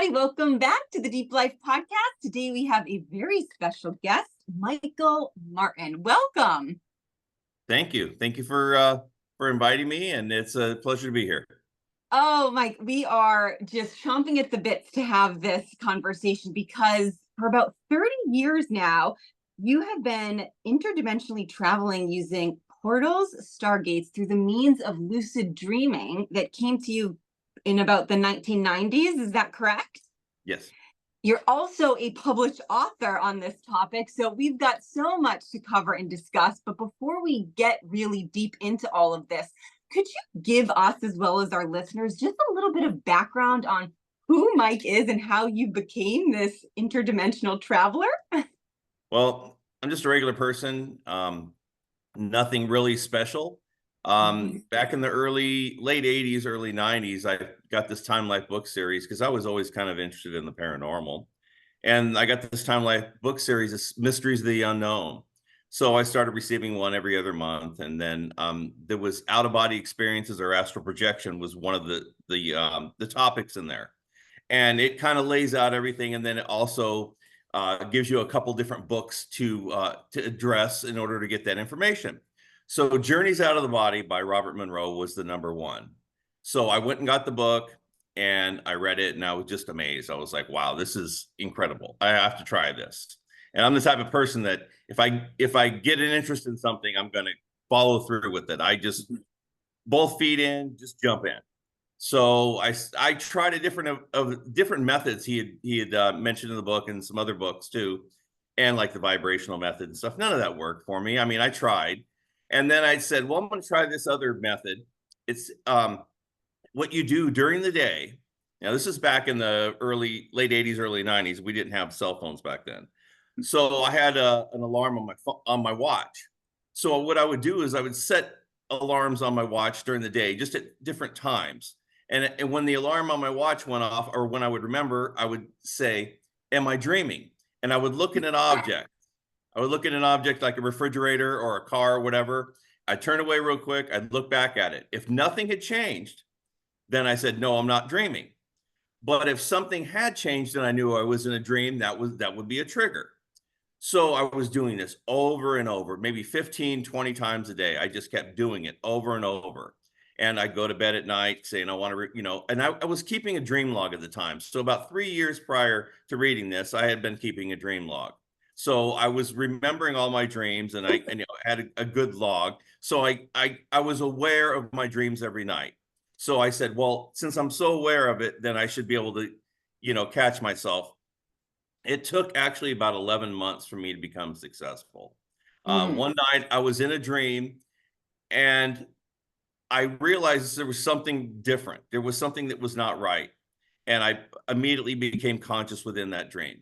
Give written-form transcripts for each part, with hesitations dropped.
everybody. Welcome back to the Deep Life Podcast. Today we have a very special guest, Michael Martin. Welcome. Thank you. Thank you for inviting me, and it's a pleasure to be here. Oh, Mike, we are just chomping at the bits to have this conversation because for about 30 years now, you have been interdimensionally traveling using portals, stargates through the means of lucid dreaming that came to you in about the 1990s. Is that correct? Yes. You're also a published author on this topic, so we've got so much to cover and discuss. But before we get really deep into all of this, could you give us, as well as our listeners, just a little bit of background on who Mike is and how you became this interdimensional traveler? Well, I'm just a regular person. Nothing really special. Back in the late 80s, early 90s, I got this Time Life book series because I was always kind of interested in the paranormal. And I got this Time Life book series, Mysteries of the Unknown. So I started receiving one every other month. And then there was out-of-body experiences, or astral projection was one of the topics in there. And it kind of lays out everything. And then it also gives you a couple different books to address in order to get that information. So Journeys Out of the Body by Robert Monroe was the number one. So I went and got the book and I read it and I was just amazed. I was like, wow, this is incredible. I have to try this. And I'm the type of person that if I get an interest in something, I'm going to follow through with it. I just both feet in, just jump in. So I tried a different methods he had mentioned in the book and some other books too, and like the vibrational method and stuff. None of that worked for me. I mean, I tried. And then I said, well, I'm going to try this other method. It's what you do during the day. Now, this is back in the late 80s, early 90s. We didn't have cell phones back then. So I had an alarm on my watch. So what I would do is I would set alarms on my watch during the day, just at different times. And when the alarm on my watch went off, or when I would remember, I would say, am I dreaming? And I would look at an object. I would look at an object like a refrigerator or a car or whatever. I'd turn away real quick. I'd look back at it. If nothing had changed, then I said, no, I'm not dreaming. But if something had changed and I knew I was in a dream, that would be a trigger. So I was doing this over and over, maybe 15, 20 times a day. I just kept doing it over and over. And I'd go to bed at night saying, I want to, and I was keeping a dream log at the time. So about 3 years prior to reading this, I had been keeping a dream log. So I was remembering all my dreams and I had a good log. So I was aware of my dreams every night. So I said, well, since I'm so aware of it, then I should be able to, catch myself. It took actually about 11 months for me to become successful. One night I was in a dream and I realized there was something different. There was something that was not right. And I immediately became conscious within that dream.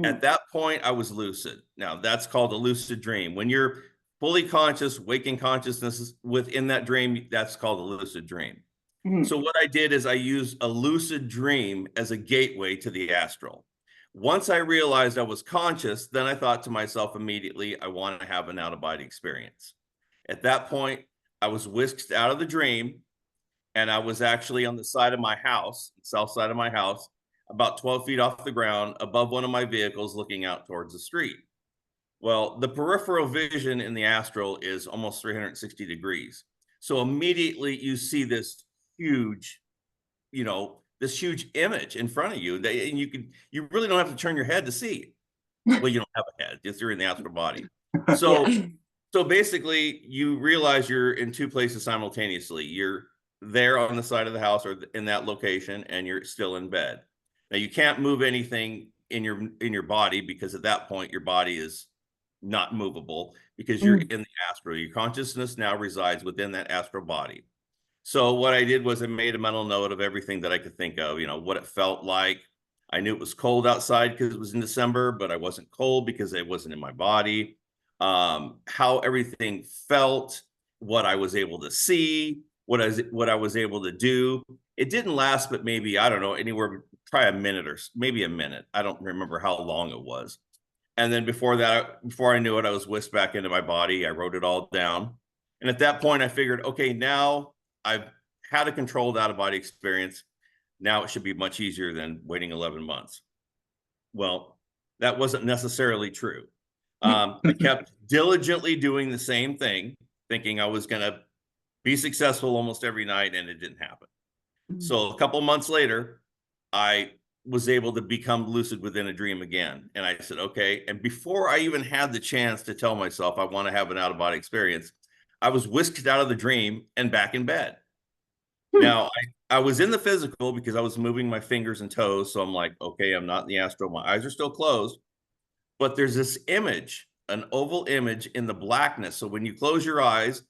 At that point, I was lucid. Now, that's called a lucid dream. When you're fully conscious, waking consciousness within that dream, that's called a lucid dream. So what I did is I used a lucid dream as a gateway to the astral. Once I realized I was conscious, then I thought to myself immediately, I want to have an out-of-body experience. At that point, I was whisked out of the dream, and I was actually on the side of my house, south side of my house, about 12 feet off the ground, above one of my vehicles, looking out towards the street. Well, the peripheral vision in the astral is almost 360 degrees. So immediately you see this huge, this huge image in front of you, and you really don't have to turn your head to see it. Well, you don't have a head, just you're in the astral body. So, so basically you realize you're in two places simultaneously. You're there on the side of the house or in that location, and you're still in bed. Now you can't move anything in your body because at that point your body is not movable because you're in the astral. Your consciousness now resides within that astral body. So what I did was I made a mental note of everything that I could think of, what it felt like. I knew it was cold outside because it was in December, but I wasn't cold because it wasn't in my body. How everything felt, what I was able to see, what I was able to do. It didn't last, but maybe, I don't know, anywhere, probably a minute or maybe a minute. I don't remember how long it was. And then before I knew it, I was whisked back into my body. I wrote it all down. And at that point, I figured, okay, now I've had a controlled out-of-body experience. Now it should be much easier than waiting 11 months. Well, that wasn't necessarily true. I kept diligently doing the same thing, thinking I was going to be successful almost every night, and it didn't happen. So a couple months later, I was able to become lucid within a dream again. And I said, okay. And before I even had the chance to tell myself I want to have an out-of-body experience, I was whisked out of the dream and back in bed. Now, I was in the physical because I was moving my fingers and toes. So I'm like, okay, I'm not in the astral. My eyes are still closed. But there's this image, an oval image in the blackness. So when you close your eyes,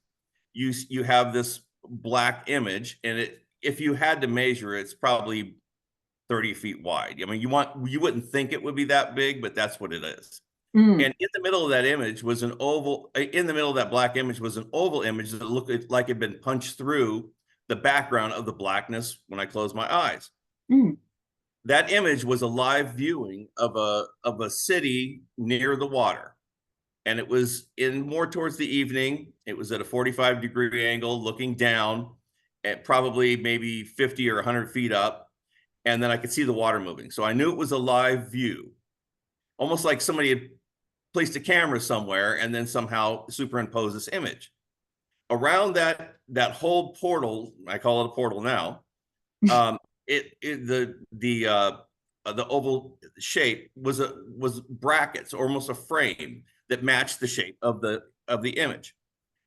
you have this black image, and it, if you had to measure it, it's probably 30 feet wide. I mean, you wouldn't think it would be that big, but that's what it is. And in the middle of that image was an oval, in the middle of that black image was an oval image that looked like it had been punched through the background of the blackness when I closed my eyes. That image was a live viewing of a city near the water. And it was in more towards the evening. It was at a 45-degree angle, looking down at probably maybe 50 or 100 feet up. And then I could see the water moving. So I knew it was a live view, almost like somebody had placed a camera somewhere and then somehow superimposed this image. Around that whole portal, I call it a portal now, the oval shape was brackets, almost a frame that matched the shape of the image.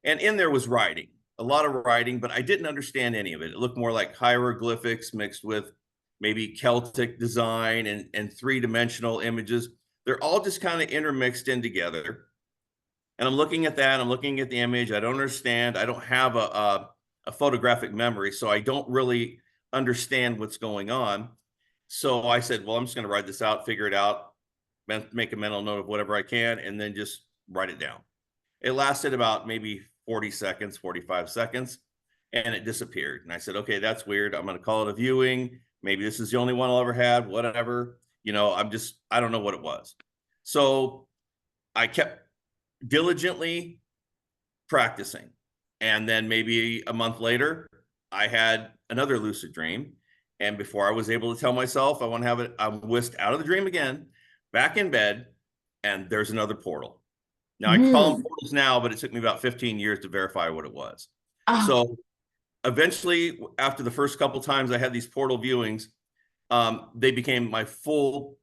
And in there was writing, a lot of writing, but I didn't understand any of it. It looked more like hieroglyphics mixed with maybe Celtic design and three-dimensional images. They're all just kind of intermixed in together. And I'm looking at that, I'm looking at the image. I don't understand. I don't have a photographic memory, so I don't really understand what's going on. So I said, well, I'm just going to write this out, figure it out, make a mental note of whatever I can, and then just write it down. It lasted about maybe 40 seconds, 45 seconds, and it disappeared. And I said, okay, that's weird. I'm going to call it a viewing. Maybe this is the only one I'll ever have, whatever. You know, I don't know what it was. So I kept diligently practicing. And then maybe a month later, I had another lucid dream. And before I was able to tell myself I want to have it, I'm whisked out of the dream again, back in bed, and there's another portal. Now I call them portals now, but it took me about 15 years to verify what it was. So eventually, after the first couple times I had these portal viewings, they became my full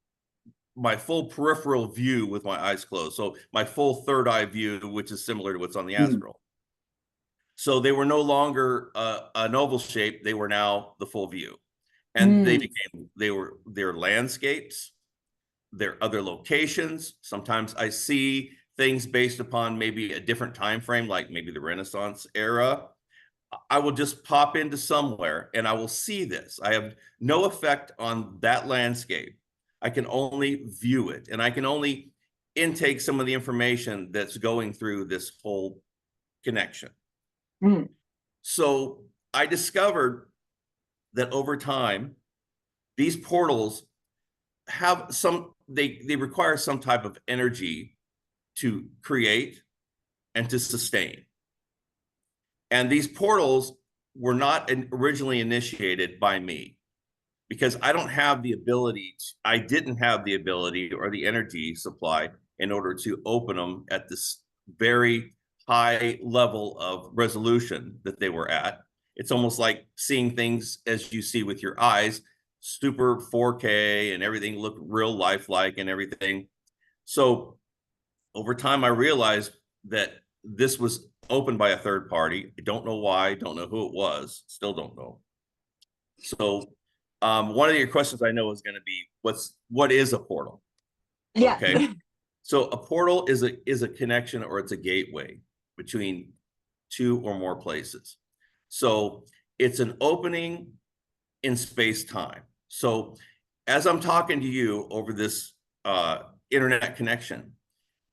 peripheral view with my eyes closed. So my full third eye view, which is similar to what's on the astral. So they were no longer an oval shape. They were now the full view. And they're landscapes, they're other locations. Sometimes I see things based upon maybe a different time frame, like maybe the Renaissance era. I will just pop into somewhere and I will see this. I have no effect on that landscape. I can only view it, and I can only intake some of the information that's going through this whole connection. So I discovered that over time, these portals have they require some type of energy to create and to sustain. And these portals were not originally initiated by me, because I don't have the ability, I didn't have the ability or the energy supply in order to open them at this very high level of resolution that they were at. It's almost like seeing things as you see with your eyes, super 4K, and everything looked real lifelike and everything. So over time, I realized that this was opened by a third party. I don't know why, don't know who it was, still don't know. So one of your questions I know is going to be, what is a portal? Yeah. Okay. So a portal is a connection, or it's a gateway between two or more places. So it's an opening in space-time. So as I'm talking to you over this internet connection,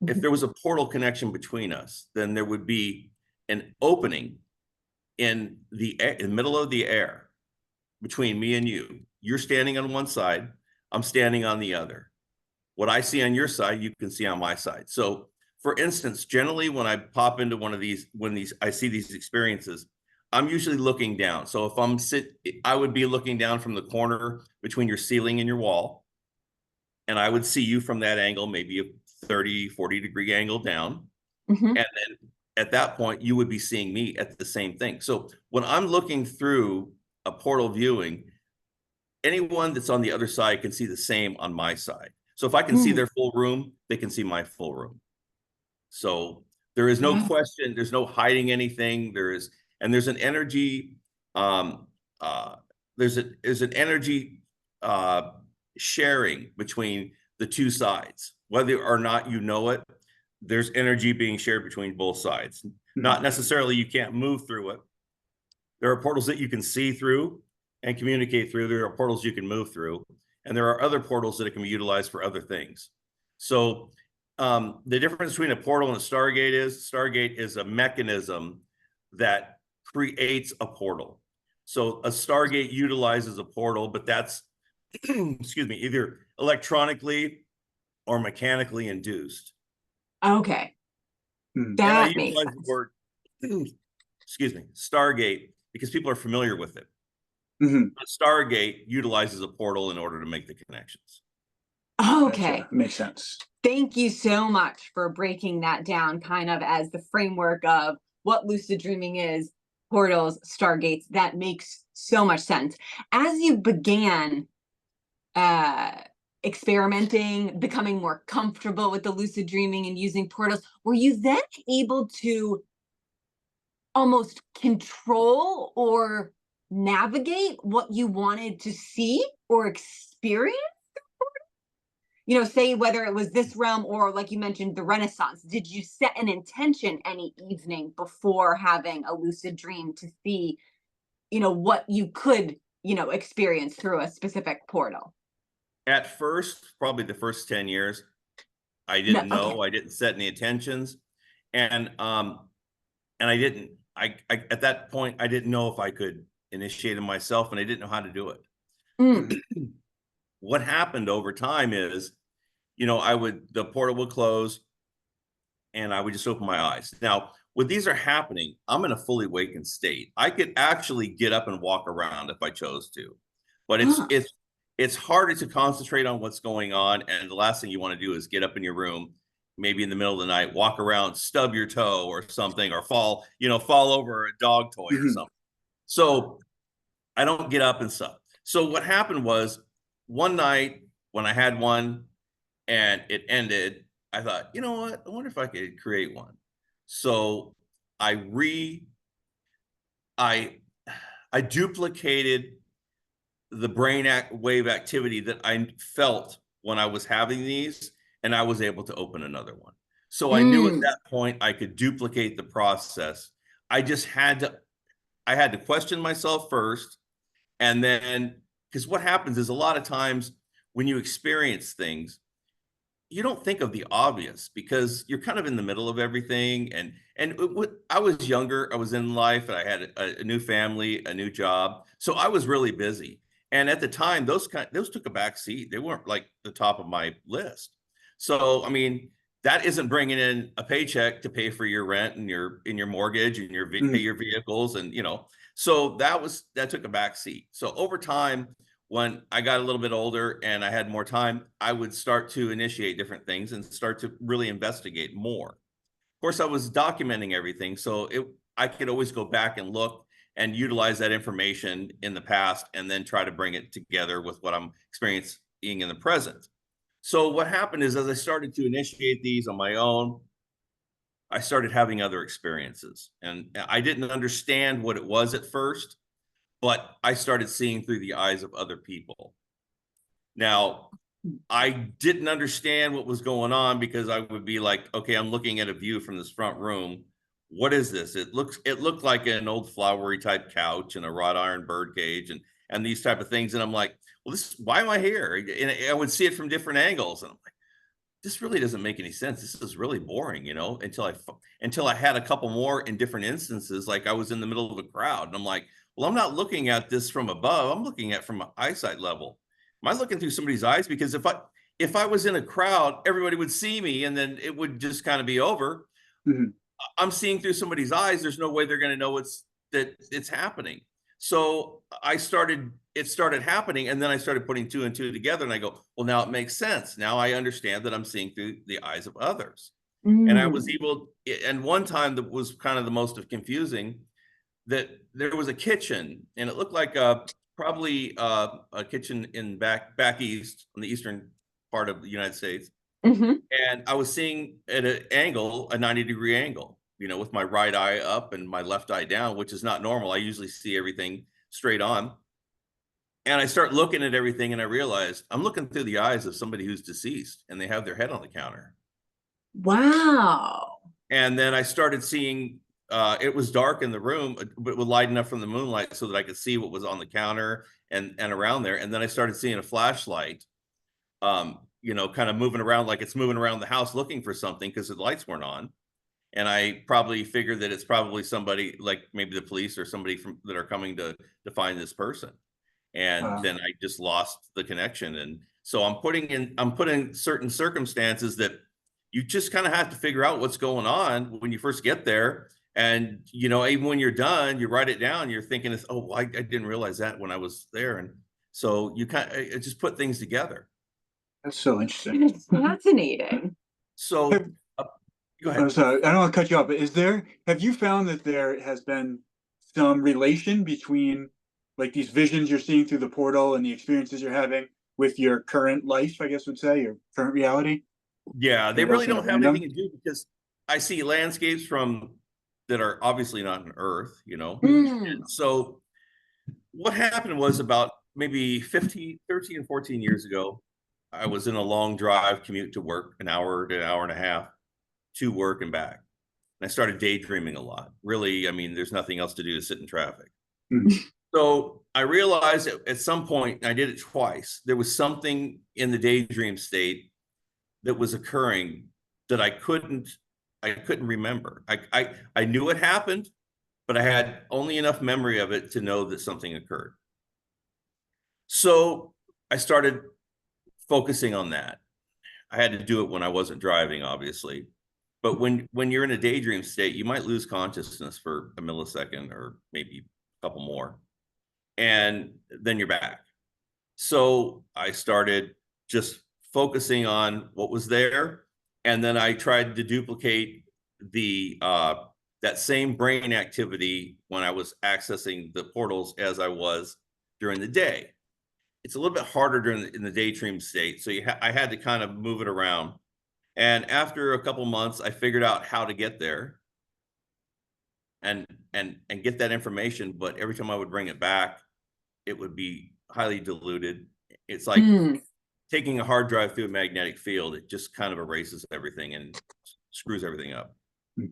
if there was a portal connection between us, then there would be an opening in the middle of the air between me and you. You're standing on one side, I'm standing on the other. What I see on your side, you can see on my side. So for instance, generally when I pop into one of these, I see these experiences, I'm usually looking down. So if I would be looking down from the corner between your ceiling and your wall, and I would see you from that angle, maybe a 30, 40 degree angle down. Mhm. And then at that point, you would be seeing me at the same thing. So when I'm looking through a portal viewing, anyone that's on the other side can see the same on my side. So if I can see Mm. their full room, they can see my full room. So there is no Yeah. question, there's no hiding anything. There's an energy, um, uh, there's an energy uh, sharing between the two sides, whether or not you know it. There's energy being shared between both sides. Not necessarily you can't move through it. There are portals that you can see through and communicate through. There are portals you can move through, and there are other portals that it can be utilized for other things. So the difference between a portal and a Stargate is a mechanism that creates a portal. So a Stargate utilizes a portal, but that's excuse me, either electronically or mechanically induced. Okay. And I That makes utilize the sense. word excuse me, Stargate, because people are familiar with it. Stargate utilizes a portal in order to make the connections. Okay. Gotcha. Makes sense. Thank you so much for breaking that down kind of as the framework of what lucid dreaming is, portals, stargates. That makes so much sense. As you began uh experimenting, becoming more comfortable with the lucid dreaming and using portals, were you then able to almost control or navigate what you wanted to see or experience? You know, say whether it was this realm or like you mentioned, the Renaissance, did you set an intention any evening before having a lucid dream to see, what you could, experience through a specific portal? At first, probably the first 10 years, I No, didn't okay. know. I didn't set any intentions. And I didn't, I at that point, I didn't know if I could initiate it myself, and I didn't know how to do Mm. it. What happened over time is, the portal would close and I would just open my eyes. Now, when these are happening, I'm in a fully awakened state. I could actually get up and walk around if I chose to, but Huh. it's harder to concentrate on what's going on. And the last thing you want to do is get up in your room, maybe in the middle of the night, walk around, stub your toe or something, or fall over a dog toy or something. So I don't get up and stuff. So what happened was one night when I had one and it ended, I thought, you know what? I wonder if I could create one. So I re I I duplicated the wave activity that I felt when I was having these, and I was able to open another one. So I knew at Mm. that point I could duplicate the process. I just had to question myself first, and then, because what happens is a lot of times when you experience things, you don't think of the obvious because you're kind of in the middle of everything. I was younger, I was in life, and I had a new family, a new job, so I was really busy. And at the time, those took a back seat. They weren't like the top of my list. So I mean, that isn't bringing in a paycheck to pay for your rent and your mortgage and pay your vehicles, and so that took a back seat. So over time, when I got a little bit older and I had more time, I would start to initiate different things and start to really investigate more. Of course, I was documenting everything, so I could always go back and look and utilize that information in the past and then try to bring it together with what I'm experiencing in the present. So what happened is, as I started to initiate these on my own, I started having other experiences, and I didn't understand what it was at first, but I started seeing through the eyes of other people. Now, I didn't understand what was going on because I would be like, okay, I'm looking at a view from this front room. What is this? It looked like an old flowery type couch and a wrought iron bird cage and these type of things. And I'm like, well, why am I here? And I would see it from different angles. And I'm like, this really doesn't make any sense. This is really boring, until I had a couple more in different instances. Like I was in the middle of a crowd and I'm like, well, I'm not looking at this from above. I'm looking at from an eyesight level. Am I looking through somebody's eyes? Because if I was in a crowd, everybody would see me and then it would just kind of be over. I'm seeing through somebody's eyes. There's no way they're going to know that it's happening. So it started happening, and then I started putting two and two together, and I go, well, now it makes sense. Now I understand that I'm seeing through the eyes of others. And I was Mm. able, and one time that was kind of the most confusing, that there was a kitchen, and it looked like probably a kitchen in back east, on the eastern part of the United States. Hmm. And I was seeing at an angle, a 90-degree angle, you know, with my right eye up and my left eye down, which is not normal. I usually see everything straight on. And I start looking at everything, and I realized I'm looking through the eyes of somebody who's deceased, and they have their head on the counter. Wow. And then I started seeing, it was dark in the room, but with light enough from the moonlight so that I could see what was on the counter and around there. And then I started seeing a flashlight, you know, kind of moving around, like it's moving around the house looking for something because the lights weren't on. And I probably figured that it's probably somebody, like maybe the police or somebody from that are coming to find this person. And then I just lost the connection. And so I'm putting certain circumstances that you just kind of have to figure out what's going on when you first get there. And, you know, even when you're done, you write it down, you're thinking, oh, well, I didn't realize that when I was there. And so you kind of just put things together. That's so interesting. It's fascinating. So go I'm ahead. sorry, I don't want to cut you off, but have you found that there has been some relation between like these visions you're seeing through the portal and the experiences you're having with your current life, I guess would say, your current reality? Yeah, they Or really else don't have anything to do, because I see landscapes from that are obviously not on Earth, you know. Mm. So what happened was, about maybe 13 and 14 years ago, I was in a long drive commute to work, an hour to an hour and a half to work and back. And I started daydreaming a lot. Really, I mean, there's nothing else to do to sit in traffic. Mm. So I realized at some point, and I did it twice, there was something in the daydream state that was occurring that I couldn't remember. I knew it happened, but I had only enough memory of it to know that something occurred. So I started focusing on that. I had to do it when I wasn't driving, obviously. But when you're in a daydream state, you might lose consciousness for a millisecond or maybe a couple more, and then you're back. So I started just focusing on what was there, and then I tried to duplicate the that same brain activity when I was accessing the portals as I was during the day. It's a little bit harder in the daydream state, so I had to kind of move it around. And after a couple months, I figured out how to get there and get that information. But every time I would bring it back, it would be highly diluted. It's like taking a hard drive through a magnetic field. It just kind of erases everything and screws everything up.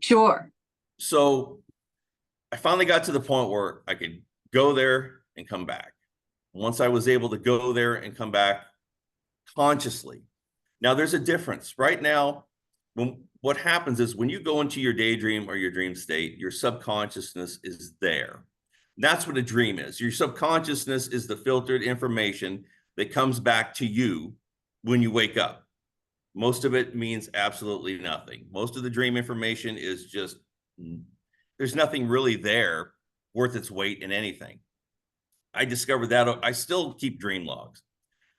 Sure. So I finally got to the point where I could go there and come back. Once I was able to go there and come back consciously. Now there's a difference. Right now, what happens is when you go into your daydream or your dream state, your subconsciousness is there. That's what a dream is. Your subconsciousness is the filtered information that comes back to you when you wake up. Most of it means absolutely nothing. Most of the dream information is just, there's nothing really there worth its weight in anything. I discovered that. I still keep dream logs.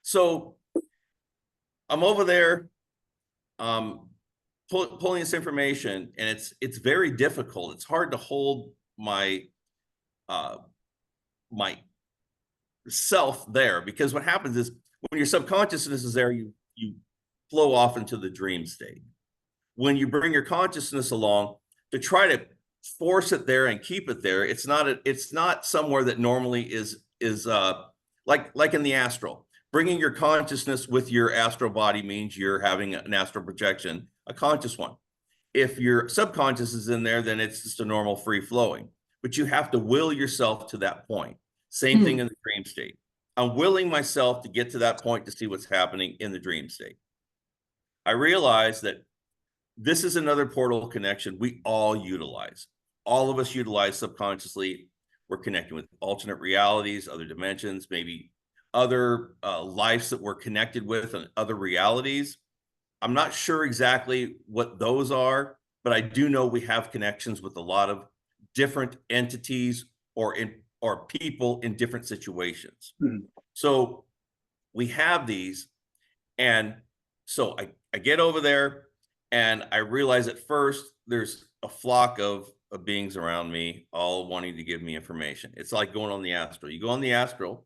So I'm over there pulling this information, and it's very difficult. It's hard to hold my my self there, because what happens is when your subconsciousness is there, you flow off into the dream state. When you bring your consciousness along to try to force it there and keep it there, it's not somewhere that normally is like in the astral. Bringing your consciousness with your astral body means you're having an astral projection, a conscious one. If your subconscious is in there, then it's just a normal free flowing. But you have to will yourself to that point. Same thing in the dream state. I'm willing myself to get to that point to see what's happening in the dream state. I realize that this is another portal connection we all utilize. All of us utilize subconsciously. We're connecting with alternate realities, other dimensions, maybe other lives that we're connected with and other realities. I'm not sure exactly what those are, but I do know we have connections with a lot of different entities or people in different situations. Mhm. So we have these, and so I get over there and I realize at first there's a flock of beings around me, all wanting to give me information. It's like going on the astral. You go on the astral,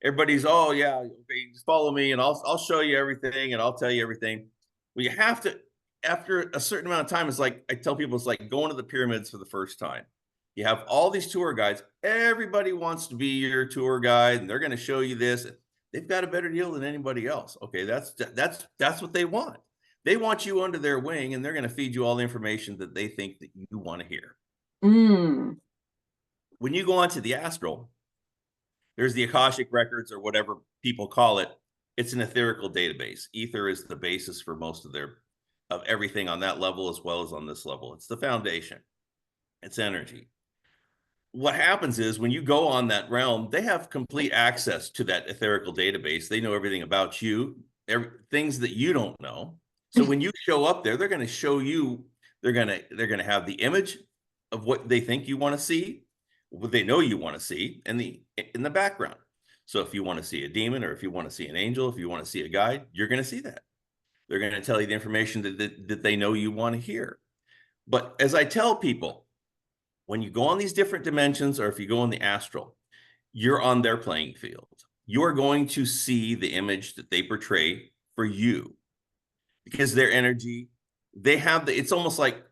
everybody's, oh yeah, okay, just follow me and I'll show you everything and I'll tell you everything. Well, you have to, after a certain amount of time, it's like I tell people, it's like going to the pyramids for the first time. You have all these tour guides, everybody wants to be your tour guide and they're going to show you this. They've got a better deal than anybody else. Okay, that's what they want. They want you under their wing and they're going to feed you all the information that they think that you want to hear. Mm. When you go onto the astral, there's the Akashic records or whatever people call it. It's an etherical database. Ether is the basis for most of everything on that level as well as on this level. It's the foundation. It's energy. What happens is when you go on that realm, they have complete access to that etherical database. They know everything about you, things that you don't know. So when you show up there, they're going to show you, they're going to have the image of what they think you want to see, what they know you want to see, and in the background. So if you want to see a demon, or if you want to see an angel, if you want to see a guide, you're going to see that. They're going to tell you the information that they know you want to hear. But as I tell people, when you go on these different dimensions, or if you go on the astral, you're on their playing field. You're going to see the image that they portray for you, because their energy, they have it's almost like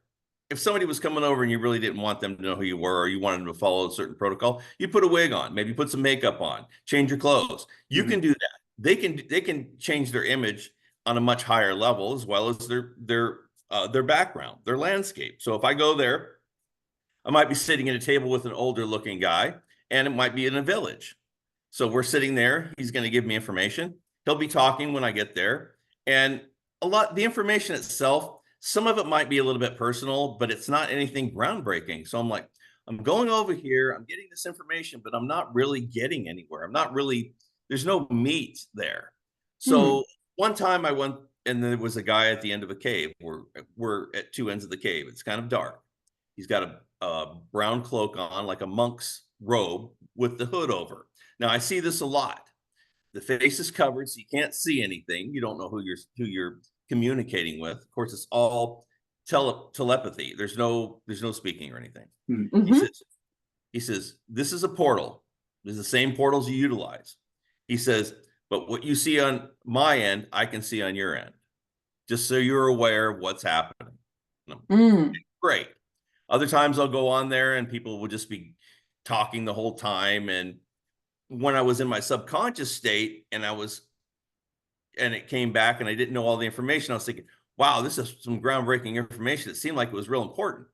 if somebody was coming over and you really didn't want them to know who you were, or you wanted them to follow a certain protocol, you put a wig on, maybe put some makeup on, change your clothes. You can do that. They can change their image on a much higher level, as well as their background, their landscape. So if I go there, I might be sitting at a table with an older looking guy, and it might be in a village. So we're sitting there. He's going to give me information. He'll be talking when I get there. And the information itself, some of it might be a little bit personal, but it's not anything groundbreaking. So I'm like, I'm going over here, I'm getting this information, but I'm not really getting anywhere. There's no meat there. So one time I went, and there was a guy at the end of a cave. We're at two ends of the cave. It's kind of dark. He's got a brown cloak on, like a monk's robe with the hood over. Now I see this a lot. The face is covered, so you can't see anything. You don't know who you're communicating with. Of course, it's all telepathy. There's no speaking or anything. Mm-hmm. He says, this is a portal. This is the same portals you utilize. He says, but what you see on my end, I can see on your end, just so you're aware of what's happening. Great. Other times I'll go on there and people will just be talking the whole time. And when I was in my subconscious state and it came back and I didn't know all the information, I was thinking, wow, this is some groundbreaking information. It seemed like it was real important.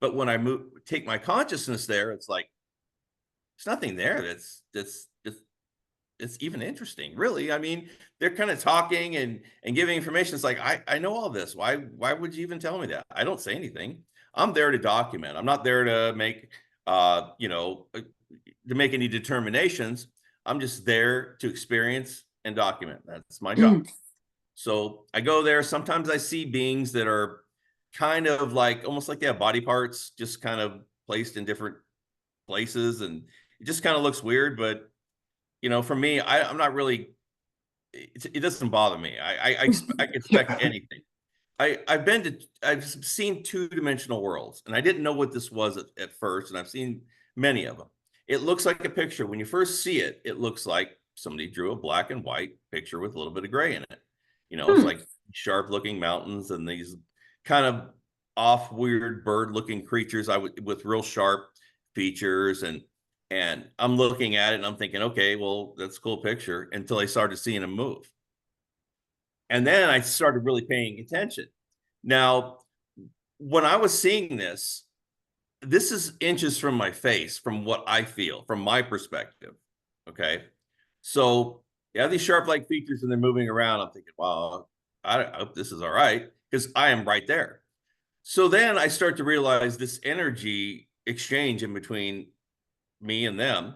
But when I take my consciousness there, it's like, there's nothing there that's even interesting, really. I mean, they're kind of talking and giving information. It's like, I know all this. Why would you even tell me that? I don't say anything. I'm there to document. I'm not there to make, to make any determinations. I'm just there to experience and document. That's my job. So I go there. Sometimes I see beings that are kind of like, almost like they have body parts just kind of placed in different places. And it just kind of looks weird. But, for me, I'm not really, it doesn't bother me. I expect anything. I've seen two-dimensional worlds, and I didn't know what this was at first, and I've seen many of them. It looks like a picture. When you first see it, it looks like somebody drew a black and white picture with a little bit of gray in it. It's like sharp-looking mountains and these kind of off, weird bird-looking creatures with real sharp features, and I'm looking at it and I'm thinking, okay, well, that's a cool picture, until I started seeing them move. And then I started really paying attention. Now, when I was seeing this is inches from my face, from what I feel, from my perspective. Okay. So you have these sharp-like features and they're moving around. I'm thinking, wow, I hope this is all right, because I am right there. So then I start to realize this energy exchange in between me and them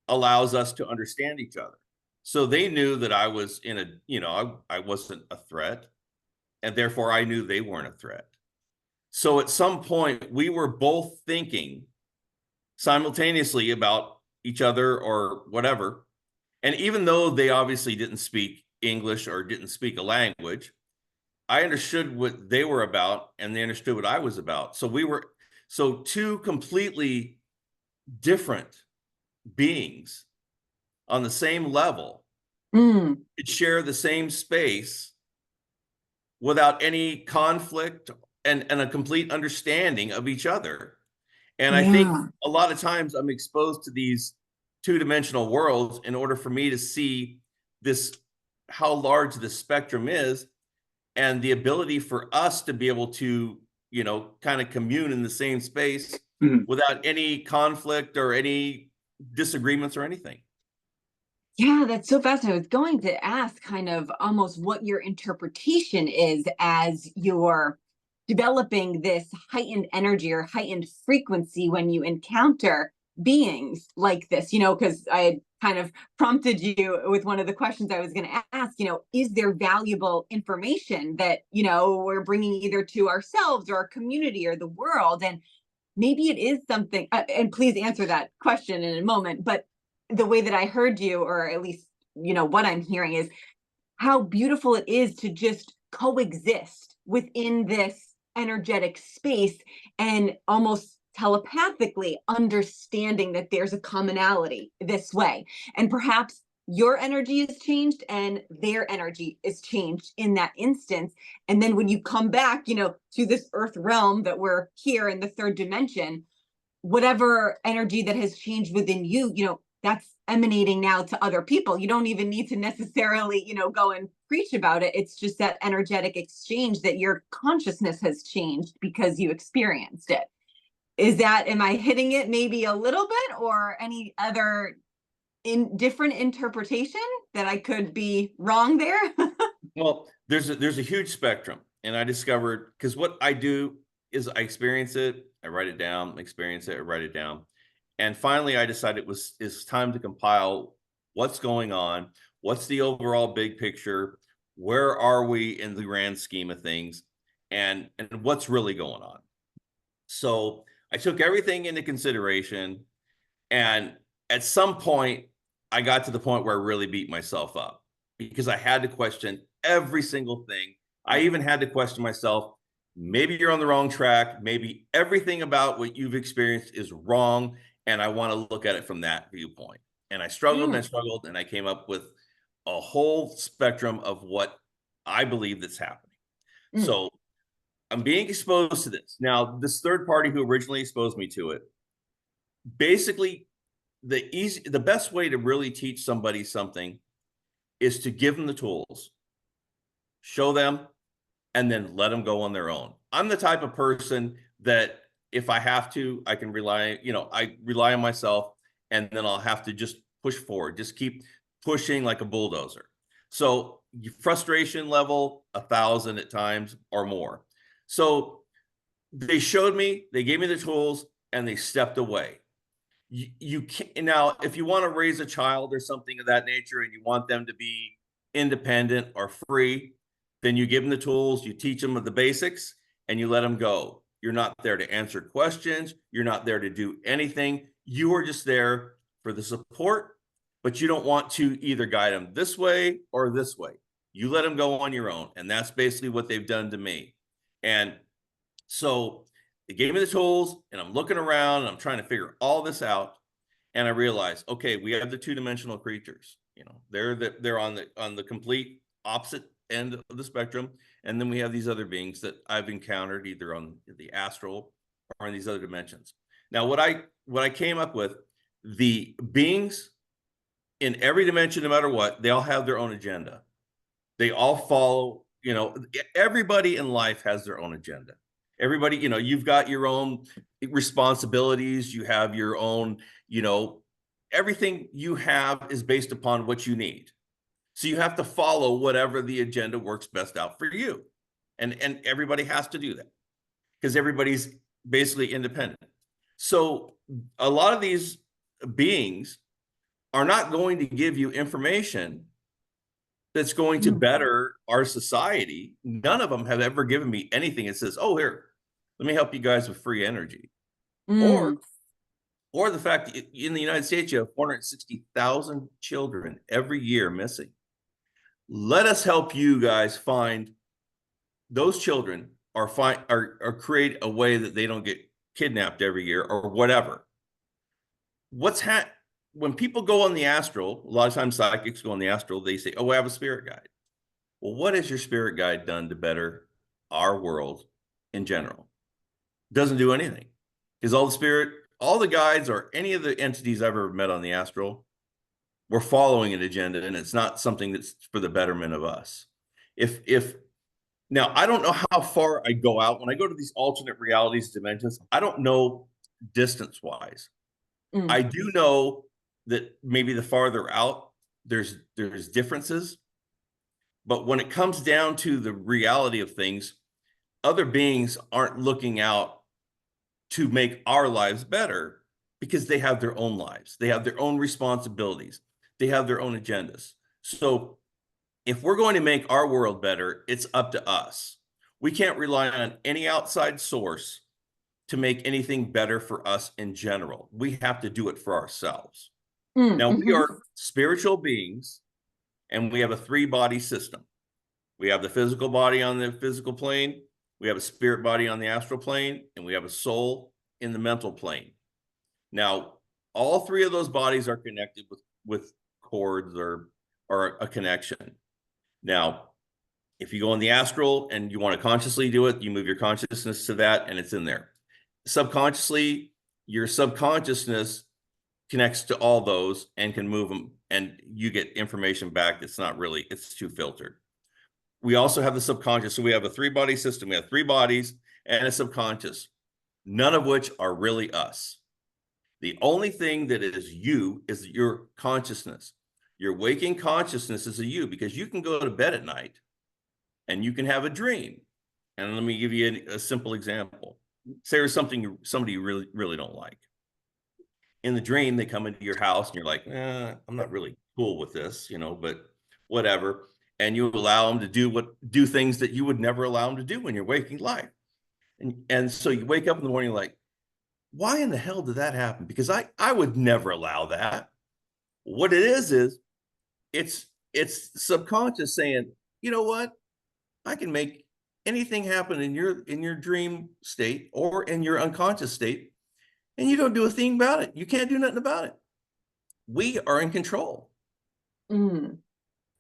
allows us to understand each other. So they knew that I was I wasn't a threat, and therefore I knew they weren't a threat. So at some point, we were both thinking simultaneously about each other or whatever. And even though they obviously didn't speak English or didn't speak a language, I understood what they were about and they understood what I was about. So we were two completely different beings on the same level could share the same space without any conflict and a complete understanding of each other. And I think Yeah. a lot of times I'm exposed to these two-dimensional worlds in order for me to see this, how large the spectrum is, and the ability for us to be able to, you know, kind of commune in the same space without any conflict or any disagreements or anything. Yeah, that's so fascinating. I was going to ask kind of almost what your interpretation is as you're developing this heightened energy or heightened frequency when you encounter beings like this, you know, because I had kind of prompted you with one of the questions I was going to ask, you know, is there valuable information that, you know, we're bringing either to ourselves or our community or the world? And maybe it is something, and please answer that question in a moment, but the way that I heard you, or at least, you know, what I'm hearing is how beautiful it is to just coexist within this energetic space and almost telepathically understanding that there's a commonality this way. And perhaps your energy is changed and their energy is changed in that instance. And then when you come back, you know, to this earth realm that we're here in the third dimension, whatever energy that has changed within you, you know, that's emanating now to other people. You don't even need to necessarily, you know, go and preach about it. It's just that energetic exchange that your consciousness has changed because you experienced it. Is that, am I hitting it maybe a little bit, or any other different interpretation that I could be wrong there? Well, there's a huge spectrum, and I discovered, because what I do is I experience it, I write it down, experience it, I write it down. And finally, I decided it's time to compile what's going on, what's the overall big picture, where are we in the grand scheme of things, and what's really going on. So I took everything into consideration, and at some point, I got to the point where I really beat myself up because I had to question every single thing. I even had to question myself. Maybe you're on the wrong track. Maybe everything about what you've experienced is wrong. And I want to look at it from that viewpoint. And I struggled and I struggled, and I came up with a whole spectrum of what I believe that's happening. So I'm being exposed to this. Now, this third party who originally exposed me to it, basically the best way to really teach somebody something is to give them the tools, show them, and then let them go on their own. I'm the type of person that if I have to, I can rely, you know, I rely on myself, and then I'll have to just push forward, just keep pushing like a bulldozer. So frustration level 1,000 at times or more. So they showed me, they gave me the tools, and they stepped away. You can't now, if you want to raise a child or something of that nature and you want them to be independent or free, then you give them the tools, you teach them the basics, and you let them go. You're not there to answer questions. You're not there to do anything. You are just there for the support, but you don't want to either guide them this way or this way. You let them go on your own. And that's basically what they've done to me. And so they gave me the tools, and I'm looking around and I'm trying to figure all this out. And I realized, okay, we have the two-dimensional creatures. You know, they're on the complete opposite end of the spectrum. And then we have these other beings that I've encountered either on the astral or in these other dimensions. Now, what I came up with, the beings in every dimension, no matter what, they all have their own agenda. They all follow, you know, everybody in life has their own agenda. Everybody, you know, you've got your own responsibilities. You have your own, you know, everything you have is based upon what you need. So you have to follow whatever the agenda works best out for you. And everybody has to do that because everybody's basically independent. So a lot of these beings are not going to give you information that's going to better our society. None of them have ever given me anything that says, oh, here, let me help you guys with free energy. Mm. Or the fact that in the United States, you have 460,000 children every year missing. Let us help you guys find those children, or create a way that they don't get kidnapped every year or whatever. When people go on the astral, a lot of times psychics go on the astral, they say, oh, I have a spirit guide. Well, what has your spirit guide done to better our world in general? Doesn't do anything. Because all the guides or any of the entities I've ever met on the astral were following an agenda, and it's not something that's for the betterment of us. Now, I don't know how far I go out when I go to these alternate realities, dimensions. I don't know distance wise. I do know that maybe the farther out, there's differences. But when it comes down to the reality of things, other beings aren't looking out to make our lives better, because they have their own lives. They have their own responsibilities. They have their own agendas. So if we're going to make our world better, it's up to us. We can't rely on any outside source to make anything better for us in general. We have to do it for ourselves. Now, we are spiritual beings, and we have a 3-body system. We have the physical body on the physical plane, we have a spirit body on the astral plane, and we have a soul in the mental plane. Now, all 3 of those bodies are connected with cords or a connection. Now, if you go in the astral and you want to consciously do it, you move your consciousness to that, and it's in there. Subconsciously, your subconsciousness connects to all those and can move them, and you get information back that's not really, it's too filtered. We also have the subconscious. So we have a 3-body system. We have 3 bodies and a subconscious, none of which are really us. The only thing that is you is your consciousness. Your waking consciousness is a you, because you can go to bed at night and you can have a dream. And let me give you a simple example. Say there's somebody you really, really don't like. In the dream, they come into your house and you're like, I'm not really cool with this, but whatever. And you allow them to do things that you would never allow them to do in your waking life. And so you wake up in the morning like, why in the hell did that happen? Because I would never allow that. What it is it's subconscious saying, you know what? I can make anything happen in your dream state or in your unconscious state, and you don't do a thing about it. You can't do nothing about it. We are in control.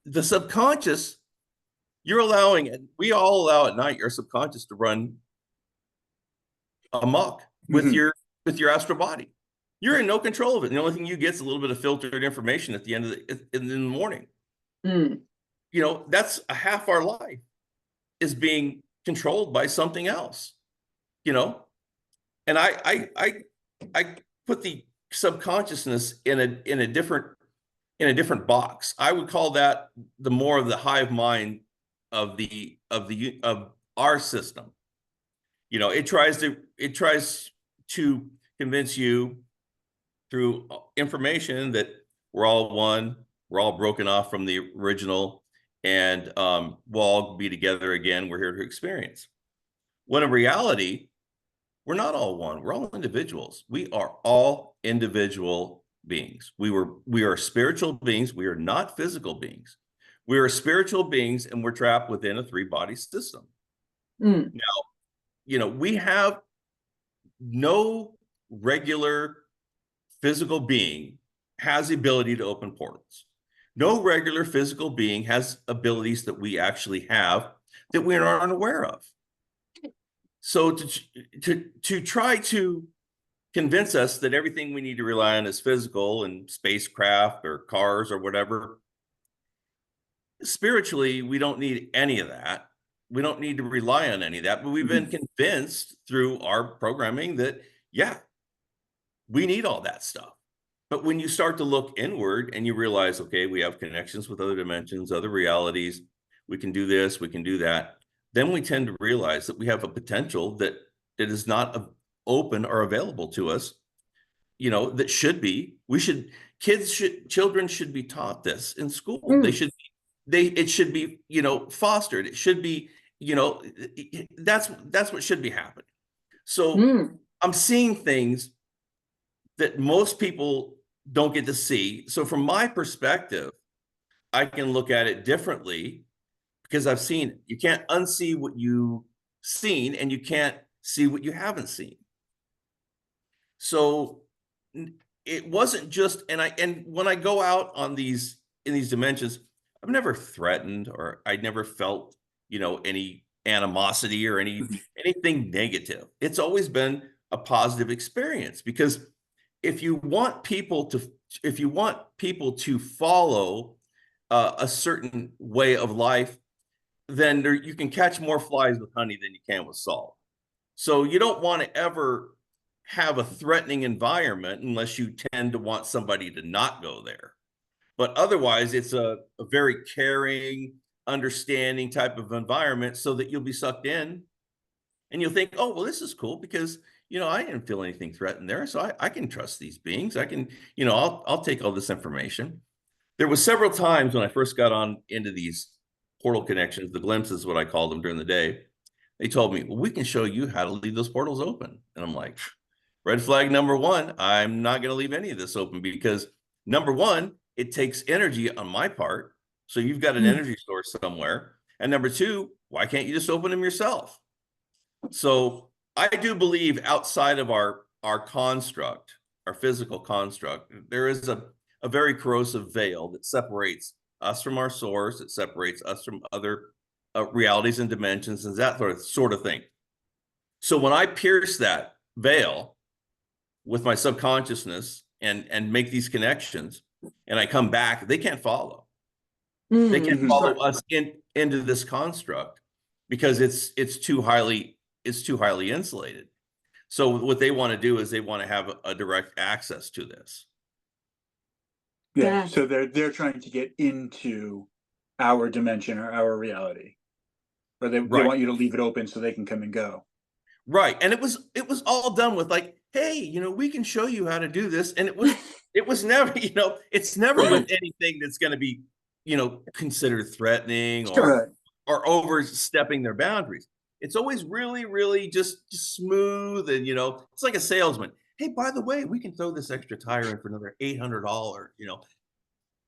The subconscious, you're allowing it. We all allow at night your subconscious to run amok with your astral body. You're in no control of it. And the only thing you get is a little bit of filtered information at the end of in the morning. That's a half our life is being controlled by something else. And I put the subconsciousness in a different box. I would call that the more of the hive mind of our system. It tries to convince you through information that we're all one, we're all broken off from the original, and we'll all be together again. We're here to experience. When in reality, we're not all one. We're all individuals. We are all individual beings. We are spiritual beings. We are not physical beings. We are spiritual beings, and we're trapped within a 3-body system. Now, we have no regular physical being has the ability to open portals. No regular physical being has abilities that we actually have that we are unaware of. So to try to convince us that everything we need to rely on is physical and spacecraft or cars or whatever, spiritually, we don't need any of that. We don't need to rely on any of that, but we've been convinced through our programming that, yeah, we need all that stuff. But when you start to look inward and you realize, okay, we have connections with other dimensions, other realities, we can do this, we can do that, then we tend to realize that we have a potential that is not open or available to us, that should be. Children should be taught this in school. It should be, fostered. It should be, that's what should be happening. So I'm seeing things that most people don't get to see. So from my perspective, I can look at it differently because I've seen it. You can't unsee what you've seen, and you can't see what you haven't seen. So it wasn't just, and when I go out on these, in these dimensions, I've never threatened, or I never felt, any animosity or anything negative. It's always been a positive experience, because if you want people to follow a certain way of life, then you can catch more flies with honey than you can with salt. So you don't want to ever have a threatening environment unless you tend to want somebody to not go there. But otherwise, it's a very caring, understanding type of environment, so that you'll be sucked in and you'll think, oh, well, this is cool because, I didn't feel anything threatened there. So I can trust these beings. I can, I'll take all this information. There was several times when I first got on into these portal connections, the glimpses, what I called them during the day. They told me, well, we can show you how to leave those portals open. And I'm like, red flag number one, I'm not going to leave any of this open, because number one, it takes energy on my part. So you've got an energy source somewhere. And number two, why can't you just open them yourself? So I do believe outside of our construct, our physical construct, there is a very corrosive veil that separates us from our source. It separates us from other realities and dimensions and that sort of thing. So when I pierce that veil with my subconsciousness and make these connections, and I come back, they can't follow. They can't follow us into this construct, because it's too highly insulated. So what they want to do is they want to have a direct access to this. Yeah. So they're trying to get into our dimension or our reality, or they want you to leave it open so they can come and go. Right. And it was all done with like, hey, we can show you how to do this. And it was never, it's never with anything that's going to be, considered threatening or overstepping their boundaries. It's always really, really just smooth. And, it's like a salesman. Hey, by the way, we can throw this extra tire in for another $800,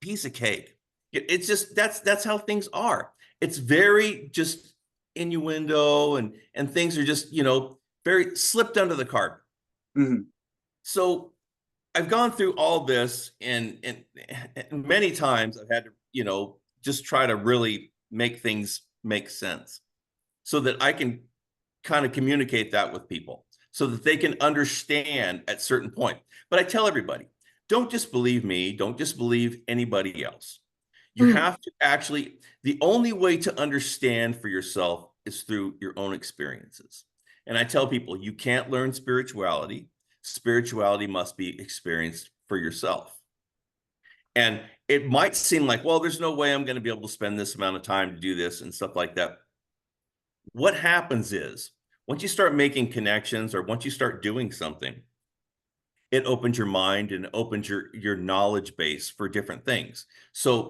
piece of cake. It's just, that's how things are. It's very just innuendo, and things are just, very slipped under the carpet. So I've gone through all this, and many times I've had to, just try to really make things make sense, so that I can kind of communicate that with people, so that they can understand at certain point. But I tell everybody, don't just believe me. Don't just believe anybody else. You have to actually, the only way to understand for yourself is through your own experiences. And I tell people, you can't learn spirituality. Spirituality must be experienced for yourself. And it might seem like, well, there's no way I'm going to be able to spend this amount of time to do this and stuff like that. What happens is, once you start making connections, or once you start doing something, it opens your mind and opens your knowledge base for different things. So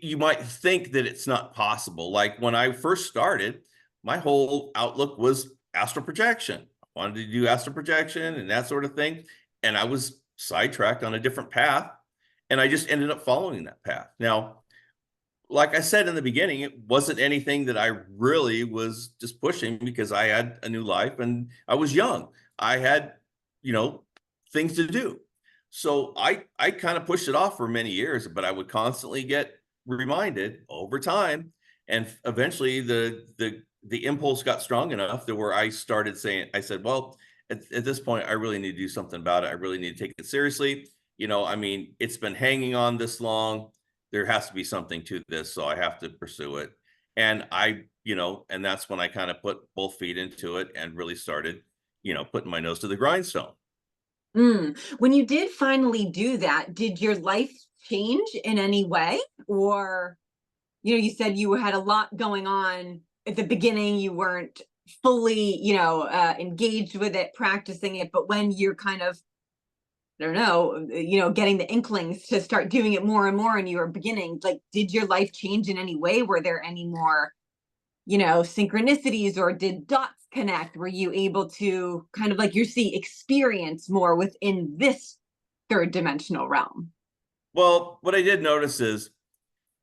you might think that it's not possible. Like when I first started, my whole outlook was astral projection. I wanted to do astral projection and that sort of thing. And I was sidetracked on a different path, and I just ended up following that path. Now, like I said in the beginning, it wasn't anything that I really was just pushing, because I had a new life and I was young. I had, things to do. So I kind of pushed it off for many years, but I would constantly get reminded over time. And eventually the impulse got strong enough to where I started saying, I said, well, at this point, I really need to do something about it. I really need to take it seriously. It's been hanging on this long. There has to be something to this. So I have to pursue it. And and that's when I kind of put both feet into it and really started, putting my nose to the grindstone. When you did finally do that, did your life change in any way? Or, you said you had a lot going on at the beginning. You weren't fully, engaged with it, practicing it. But when you're kind of, I don't know, getting the inklings to start doing it more and more, and you were beginning, like, did your life change in any way? Were there any more, synchronicities, or did dots disconnect were you able to kind of like you see experience more within this third dimensional realm? Well, what I did notice is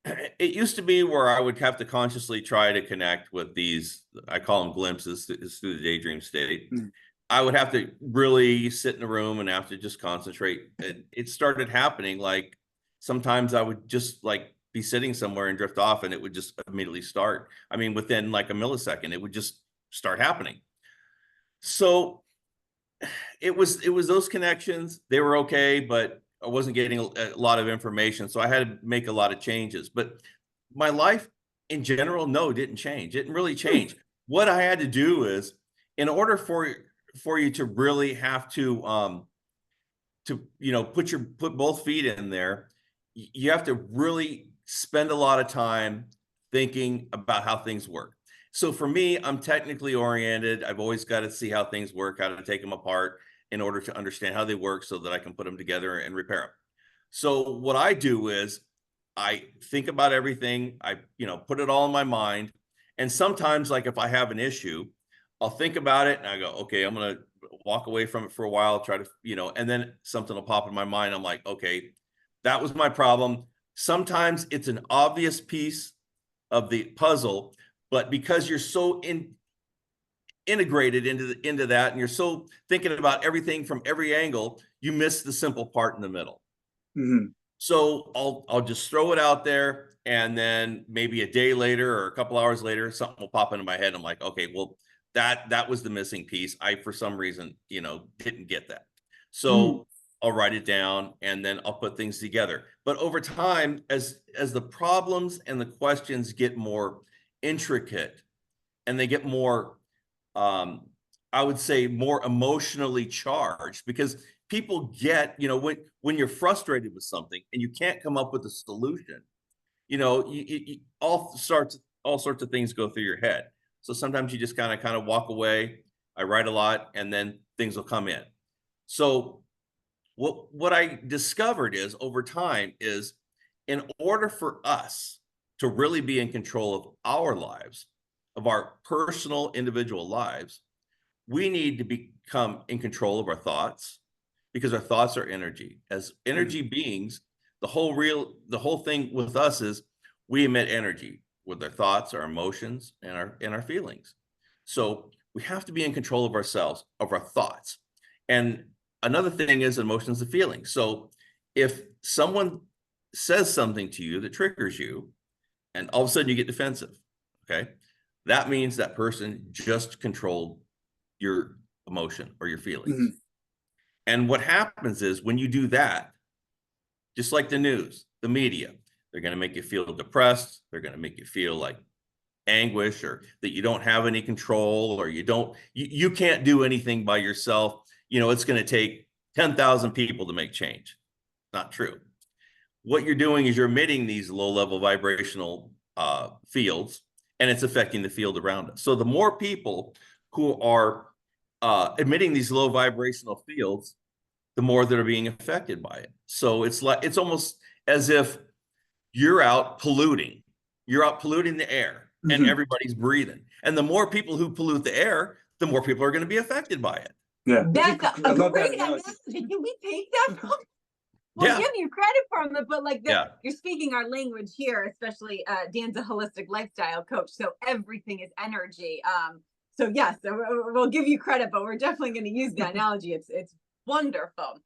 it used to be where I would have to consciously try to connect with these, I call them glimpses through the daydream state. Mm. I would have to really sit in a room and have to just concentrate. It started happening like sometimes I would just like be sitting somewhere and drift off and it would just immediately start. I mean, within like a millisecond, it would just start happening. So it was those connections. They were okay, but I wasn't getting a lot of information. So I had to make a lot of changes. But my life in general, no, didn't change. It didn't really change. What I had to do is, in order for you to really have to put both feet in there, you have to really spend a lot of time thinking about how things work. So for me, I'm technically oriented. I've always got to see how things work, how to take them apart in order to understand how they work so that I can put them together and repair them. So what I do is I think about everything. I, put it all in my mind. And sometimes, like if I have an issue, I'll think about it and I go, okay, I'm going to walk away from it for a while, try to, and then something will pop in my mind. I'm like, okay, that was my problem. Sometimes it's an obvious piece of the puzzle, but because you're so integrated into that and you're so thinking about everything from every angle, you miss the simple part in the middle. Mm-hmm. So I'll just throw it out there, and then maybe a day later or a couple hours later, something will pop into my head. I'm like, okay, well, that was the missing piece. I, for some reason, didn't get that. So I'll write it down and then I'll put things together. But over time, as the problems and the questions get more intricate and they get more, I would say, more emotionally charged, because people get, when you're frustrated with something and you can't come up with a solution, all sorts of things go through your head. So sometimes you just kind of walk away. I write a lot and then things will come in. So what I discovered is over time is, in order for us to really be in control of our lives, of our personal individual lives, we need to become in control of our thoughts, because our thoughts are energy. As energy beings, the whole thing with us is we emit energy with our thoughts, our emotions, and our feelings. So we have to be in control of ourselves, of our thoughts. And another thing is emotions and feelings. So if someone says something to you that triggers you, and all of a sudden you get defensive, okay, that means that person just controlled your emotion or your feelings. Mm-hmm. And what happens is when you do that, just like the news, the media, they're going to make you feel depressed. They're going to make you feel like anguish, or that you don't have any control, or you can't do anything by yourself. It's going to take 10,000 people to make change. Not true. What you're doing is you're emitting these low-level vibrational fields, and it's affecting the field around us. So the more people who are emitting these low vibrational fields, the more that are being affected by it. So it's almost as if you're out polluting the air, and everybody's breathing. And the more people who pollute the air, the more people are going to be affected by it. Yeah, That's I a love that great analogy. analogy. Can we take that from? We'll Yeah. give you credit for them, but like Yeah. you're speaking our language here, especially Dan's a holistic lifestyle coach, so everything is energy. So yes, we'll give you credit, but we're definitely going to use the analogy. It's wonderful.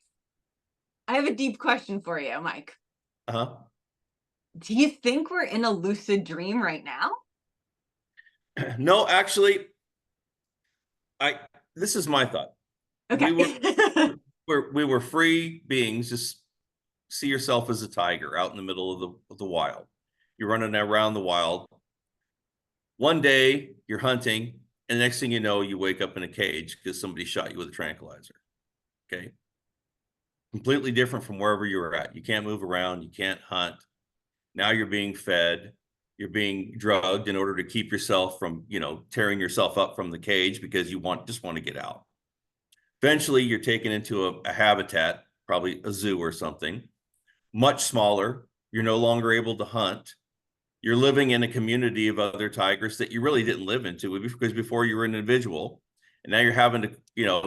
I have a deep question for you, Mike. Uh-huh. Do you think we're in a lucid dream right now? No, actually, this is my thought. Okay. We were free beings. Just see yourself as a tiger out in the middle of the wild. You're running around the wild. One day you're hunting, and the next thing you know, you wake up in a cage because somebody shot you with a tranquilizer. Okay. Completely different from wherever you were at. You can't move around. You can't hunt. Now you're being fed. You're being drugged in order to keep yourself from, tearing yourself up from the cage, because you just want to get out. Eventually, you're taken into a habitat, probably a zoo or something, much smaller. You're no longer able to hunt. You're living in a community of other tigers that you really didn't live into, because before you were an individual, and now you're having to,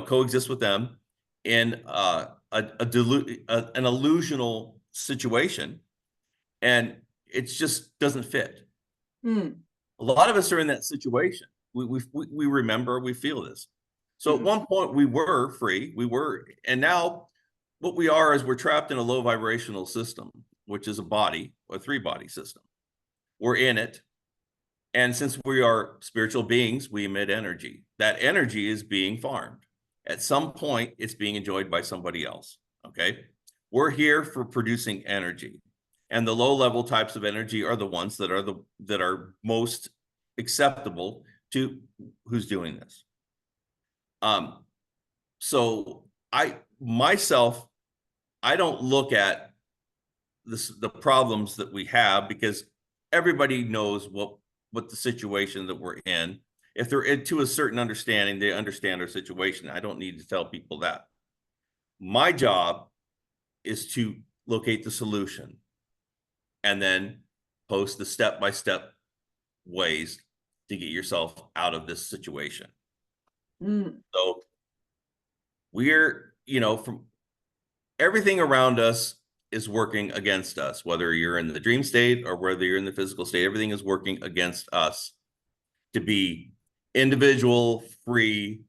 coexist with them in an illusional situation, and it just doesn't fit. Mm. A lot of us are in that situation. We remember, we feel this. So at one point we were free, and now what we are is we're trapped in a low vibrational system, which is a 3-body system. We're in it. And since we are spiritual beings, we emit energy. That energy is being farmed. At some point, it's being enjoyed by somebody else. Okay. We're here for producing energy. And the low-level types of energy are the ones that are most acceptable to who's doing this. So I don't look at the problems that we have, because everybody knows what the situation that we're in. If they're into a certain understanding, they understand our situation. I don't need to tell people that. My job is to locate the solution and then post the step-by-step ways to get yourself out of this situation. So we're, from everything around us is working against us, whether you're in the dream state or whether you're in the physical state. Everything is working against us to be individual, free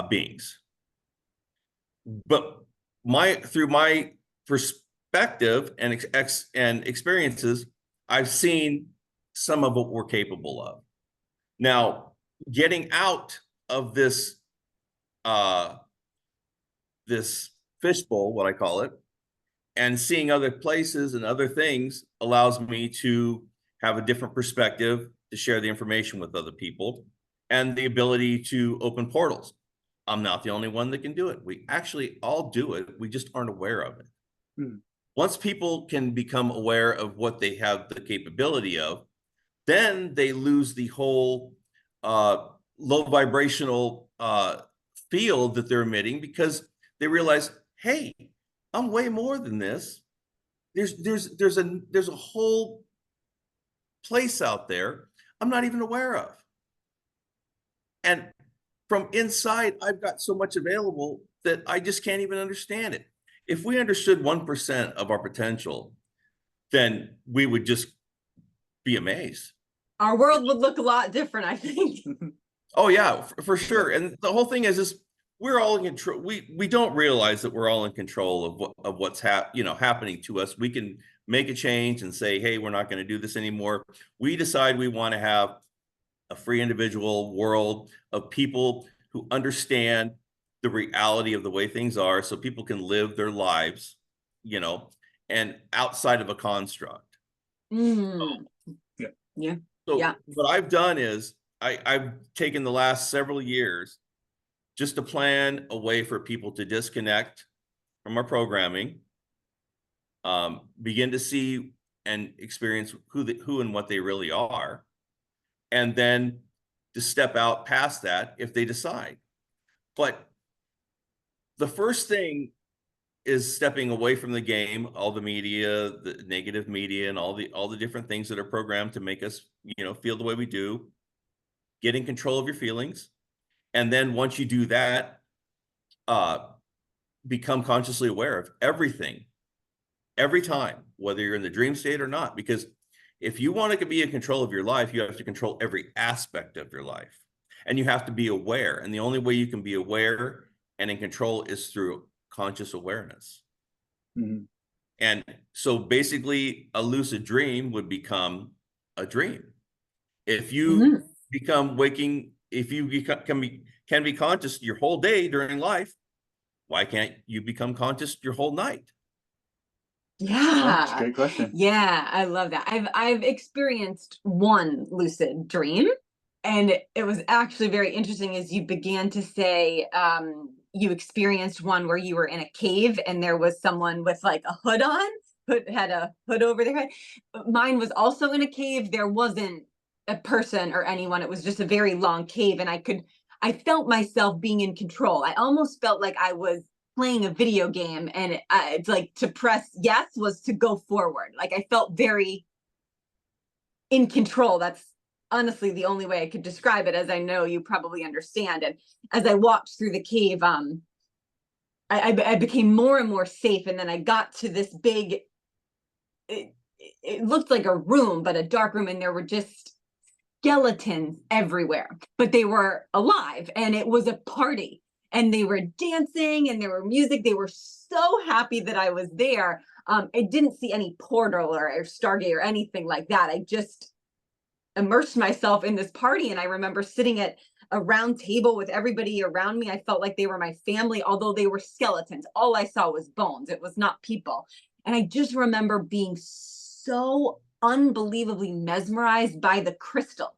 beings. But through my perspective and experiences, I've seen some of what we're capable of. Now, getting out of this this fishbowl, what I call it, and seeing other places and other things allows me to have a different perspective, to share the information with other people, and the ability to open portals. I'm not the only one that can do it. We actually all do it. We just aren't aware of it. Once people can become aware of what they have the capability of, then they lose the whole low vibrational field that they're emitting, because they realize, hey, I'm way more than this. There's a whole place out there I'm not even aware of. And from inside, I've got so much available that I just can't even understand it. If we understood 1% of our potential, then we would just be amazed. Our world would look a lot different, I think. Oh yeah, for sure. And the whole thing is we're all in control. We don't realize that we're all in control of what's happening to us. We can make a change and say, hey, we're not going to do this anymore. We decide we want to have a free individual world of people who understand the reality of the way things are, so people can live their lives, and outside of a construct. Yeah. So what I've done is I've taken the last several years just to plan a way for people to disconnect from our programming, begin to see and experience who and what they really are, and then to step out past that if they decide. But the first thing is stepping away from the game, all the media, the negative media, and all the different things that are programmed to make us, feel the way we do. Get in control of your feelings. And then once you do that, become consciously aware of everything, every time, whether you're in the dream state or not. Because if you want to be in control of your life, you have to control every aspect of your life. And you have to be aware. And the only way you can be aware and in control is through conscious awareness. And so basically a lucid dream would become a dream. If you become waking, if you can be conscious your whole day during life, why can't you become conscious your whole night? Yeah. That's a great question. Yeah, I love that. I've experienced one lucid dream, and it was actually very interesting as you began to say you experienced one where you were in a cave and there was someone with like a hood on, had a hood over their head. Mine was also in a cave. There wasn't a person or anyone. It was just a very long cave, and I felt myself being in control. I almost felt like I was playing a video game, and it's like to press yes was to go forward. Like I felt very in control. That's honestly the only way I could describe it, as I know you probably understand. And as I walked through the cave, I became more and more safe. And then I got to this big, it looked like a room, but a dark room, and there were just skeletons everywhere, but they were alive, and it was a party, and they were dancing, and there were music. They were so happy that I was there. I didn't see any portal or Stargate or anything like that. I just immersed myself in this party, and I remember sitting at a round table with everybody around me. I felt like they were my family, although they were skeletons. All I saw was bones. It was not people. And I just remember being so unbelievably mesmerized by the crystal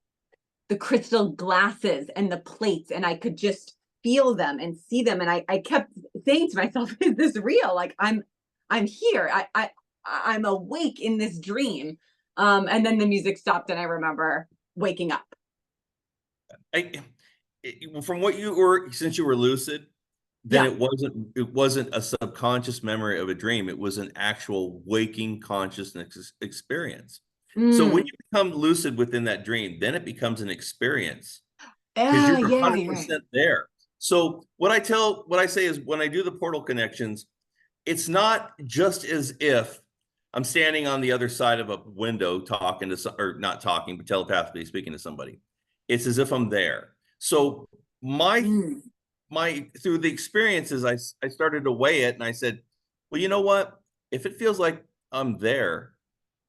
glasses and the plates, and I could just feel them and see them. And I kept saying to myself, is this real? Like I'm here. I'm awake in this dream. And then the music stopped, and I remember waking up. From what you were, since you were lucid, then Yeah. it wasn't a subconscious memory of a dream. It was an actual waking consciousness experience. So when you become lucid within that dream, then it becomes an experience because you're Yeah, 100% there. So what I say is, when I do the portal connections, it's not just as if I'm standing on the other side of a window talking to or not talking, but telepathically speaking to somebody. It's as if I'm there. So my through the experiences, I started to weigh it, and I said, well, you know what? If it feels like I'm there,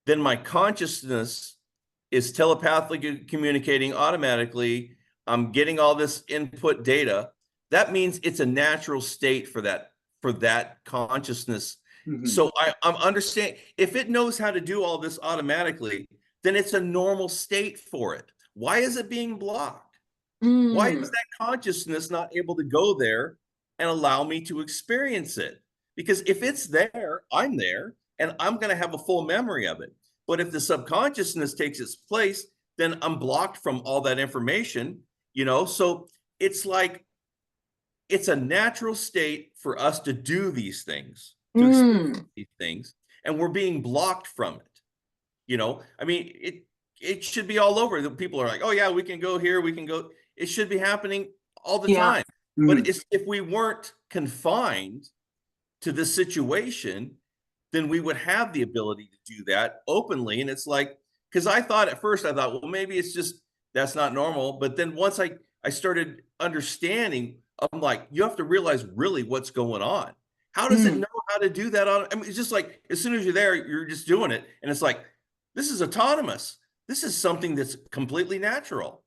then my consciousness is telepathically communicating automatically. I'm getting all this input data. That means it's a natural state for that consciousness. So I'm understanding, if it knows how to do all this automatically, then it's a normal state for it. Why is it being blocked? Why is that consciousness not able to go there and allow me to experience it? Because if it's there, I'm there, and I'm going to have a full memory of it. But if the subconsciousness takes its place, then I'm blocked from all that information, So it's like, it's a natural state for us to do these things, to experience these things, and we're being blocked from it. I mean, it should be all over. The people are like, oh yeah, we can go here, we can go. It should be happening all the time. But if we weren't confined to this situation, then we would have the ability to do that openly. And it's like, because at first I thought, well, maybe it's just, that's not normal. But then once I started understanding, I'm like, you have to realize really what's going on. How does it know how to do that on? I mean, it's just like, as soon as you're there, you're just doing it. And it's like, this is autonomous. This is something that's completely natural.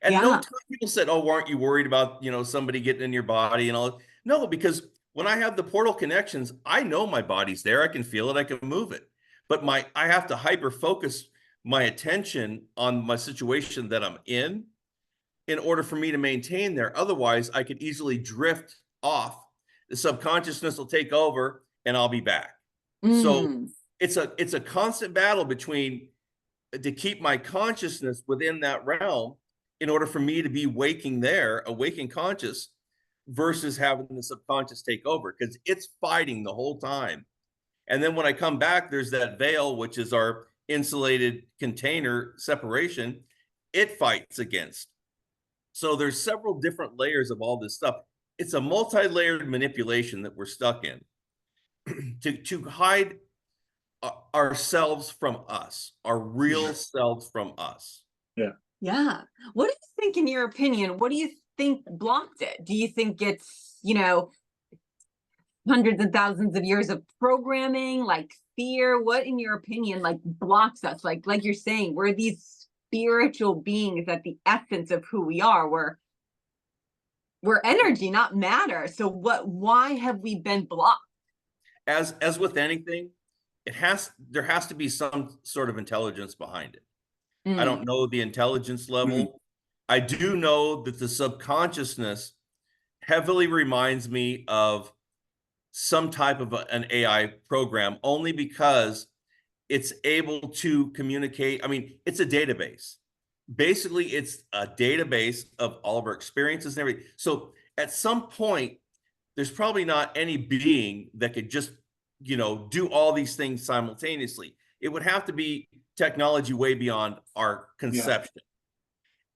And no time people said, oh, weren't you worried about, somebody getting in your body and all? No, because when I have the portal connections, I know my body's there. I can feel it. I can move it. But I have to hyper focus my attention on my situation that I'm in order for me to maintain there. Otherwise, I could easily drift off. The subconsciousness will take over, and I'll be back. So it's a constant battle to keep my consciousness within that realm in order for me to be waking there, awakened conscious, versus having the subconscious take over, because it's fighting the whole time. And then when I come back, there's that veil, which is our insulated container separation, it fights against. So there's several different layers of all this stuff. It's a multi-layered manipulation that we're stuck in to hide ourselves from us, our real selves from us. Yeah. What do you think, in your opinion, what do you think blocked it? Do you think it's, hundreds and thousands of years of programming, like fear? What, in your opinion, like blocks us? Like you're saying, we're these spiritual beings at the essence of who we are. We're energy, not matter. So why have we been blocked? As with anything, there has to be some sort of intelligence behind it. I don't know the intelligence level. I do know that the subconsciousness heavily reminds me of some type of an AI program, only because it's able to communicate. I mean, it's a database. Basically, it's a database of all of our experiences and everything. So at some point, there's probably not any being that could just, do all these things simultaneously. it would have to be technology way beyond our conception.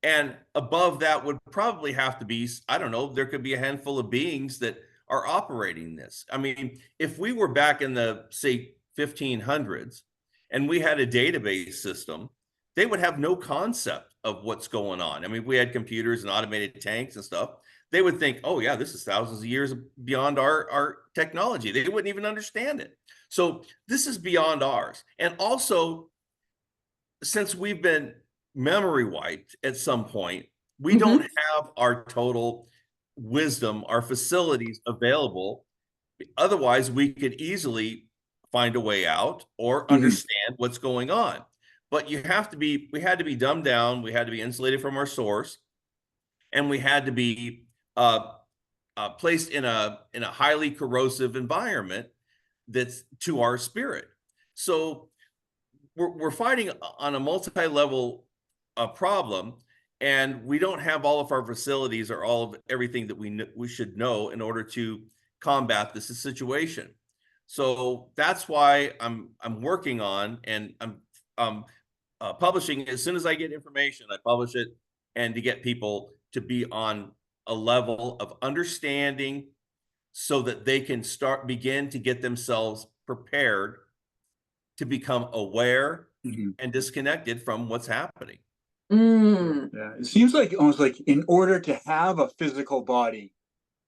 And above that would probably have to be, I don't know, there could be a handful of beings that are operating this. I mean, if we were back in the, say, 1500s and we had a database system, they would have no concept of what's going on. I mean, we had computers and automated tanks and stuff. They would think, oh yeah, this is thousands of years beyond our technology. They wouldn't even understand it. So this is beyond ours. And also, since we've been memory wiped at some point, we don't have our total wisdom, our facilities available. Otherwise, we could easily find a way out or understand what's going on. But we had to be dumbed down. We had to be insulated from our source, and we had to be placed in a highly corrosive environment that's to our spirit. So we're fighting on a multi-level problem, and we don't have all of our facilities or all of everything that we should know in order to combat this situation. So that's why I'm working on, and I'm publishing. As soon as I get information, I publish it, and to get people to be on a level of understanding so that they can begin to get themselves prepared to become aware and disconnected from what's happening. Yeah, it seems like almost like in order to have a physical body,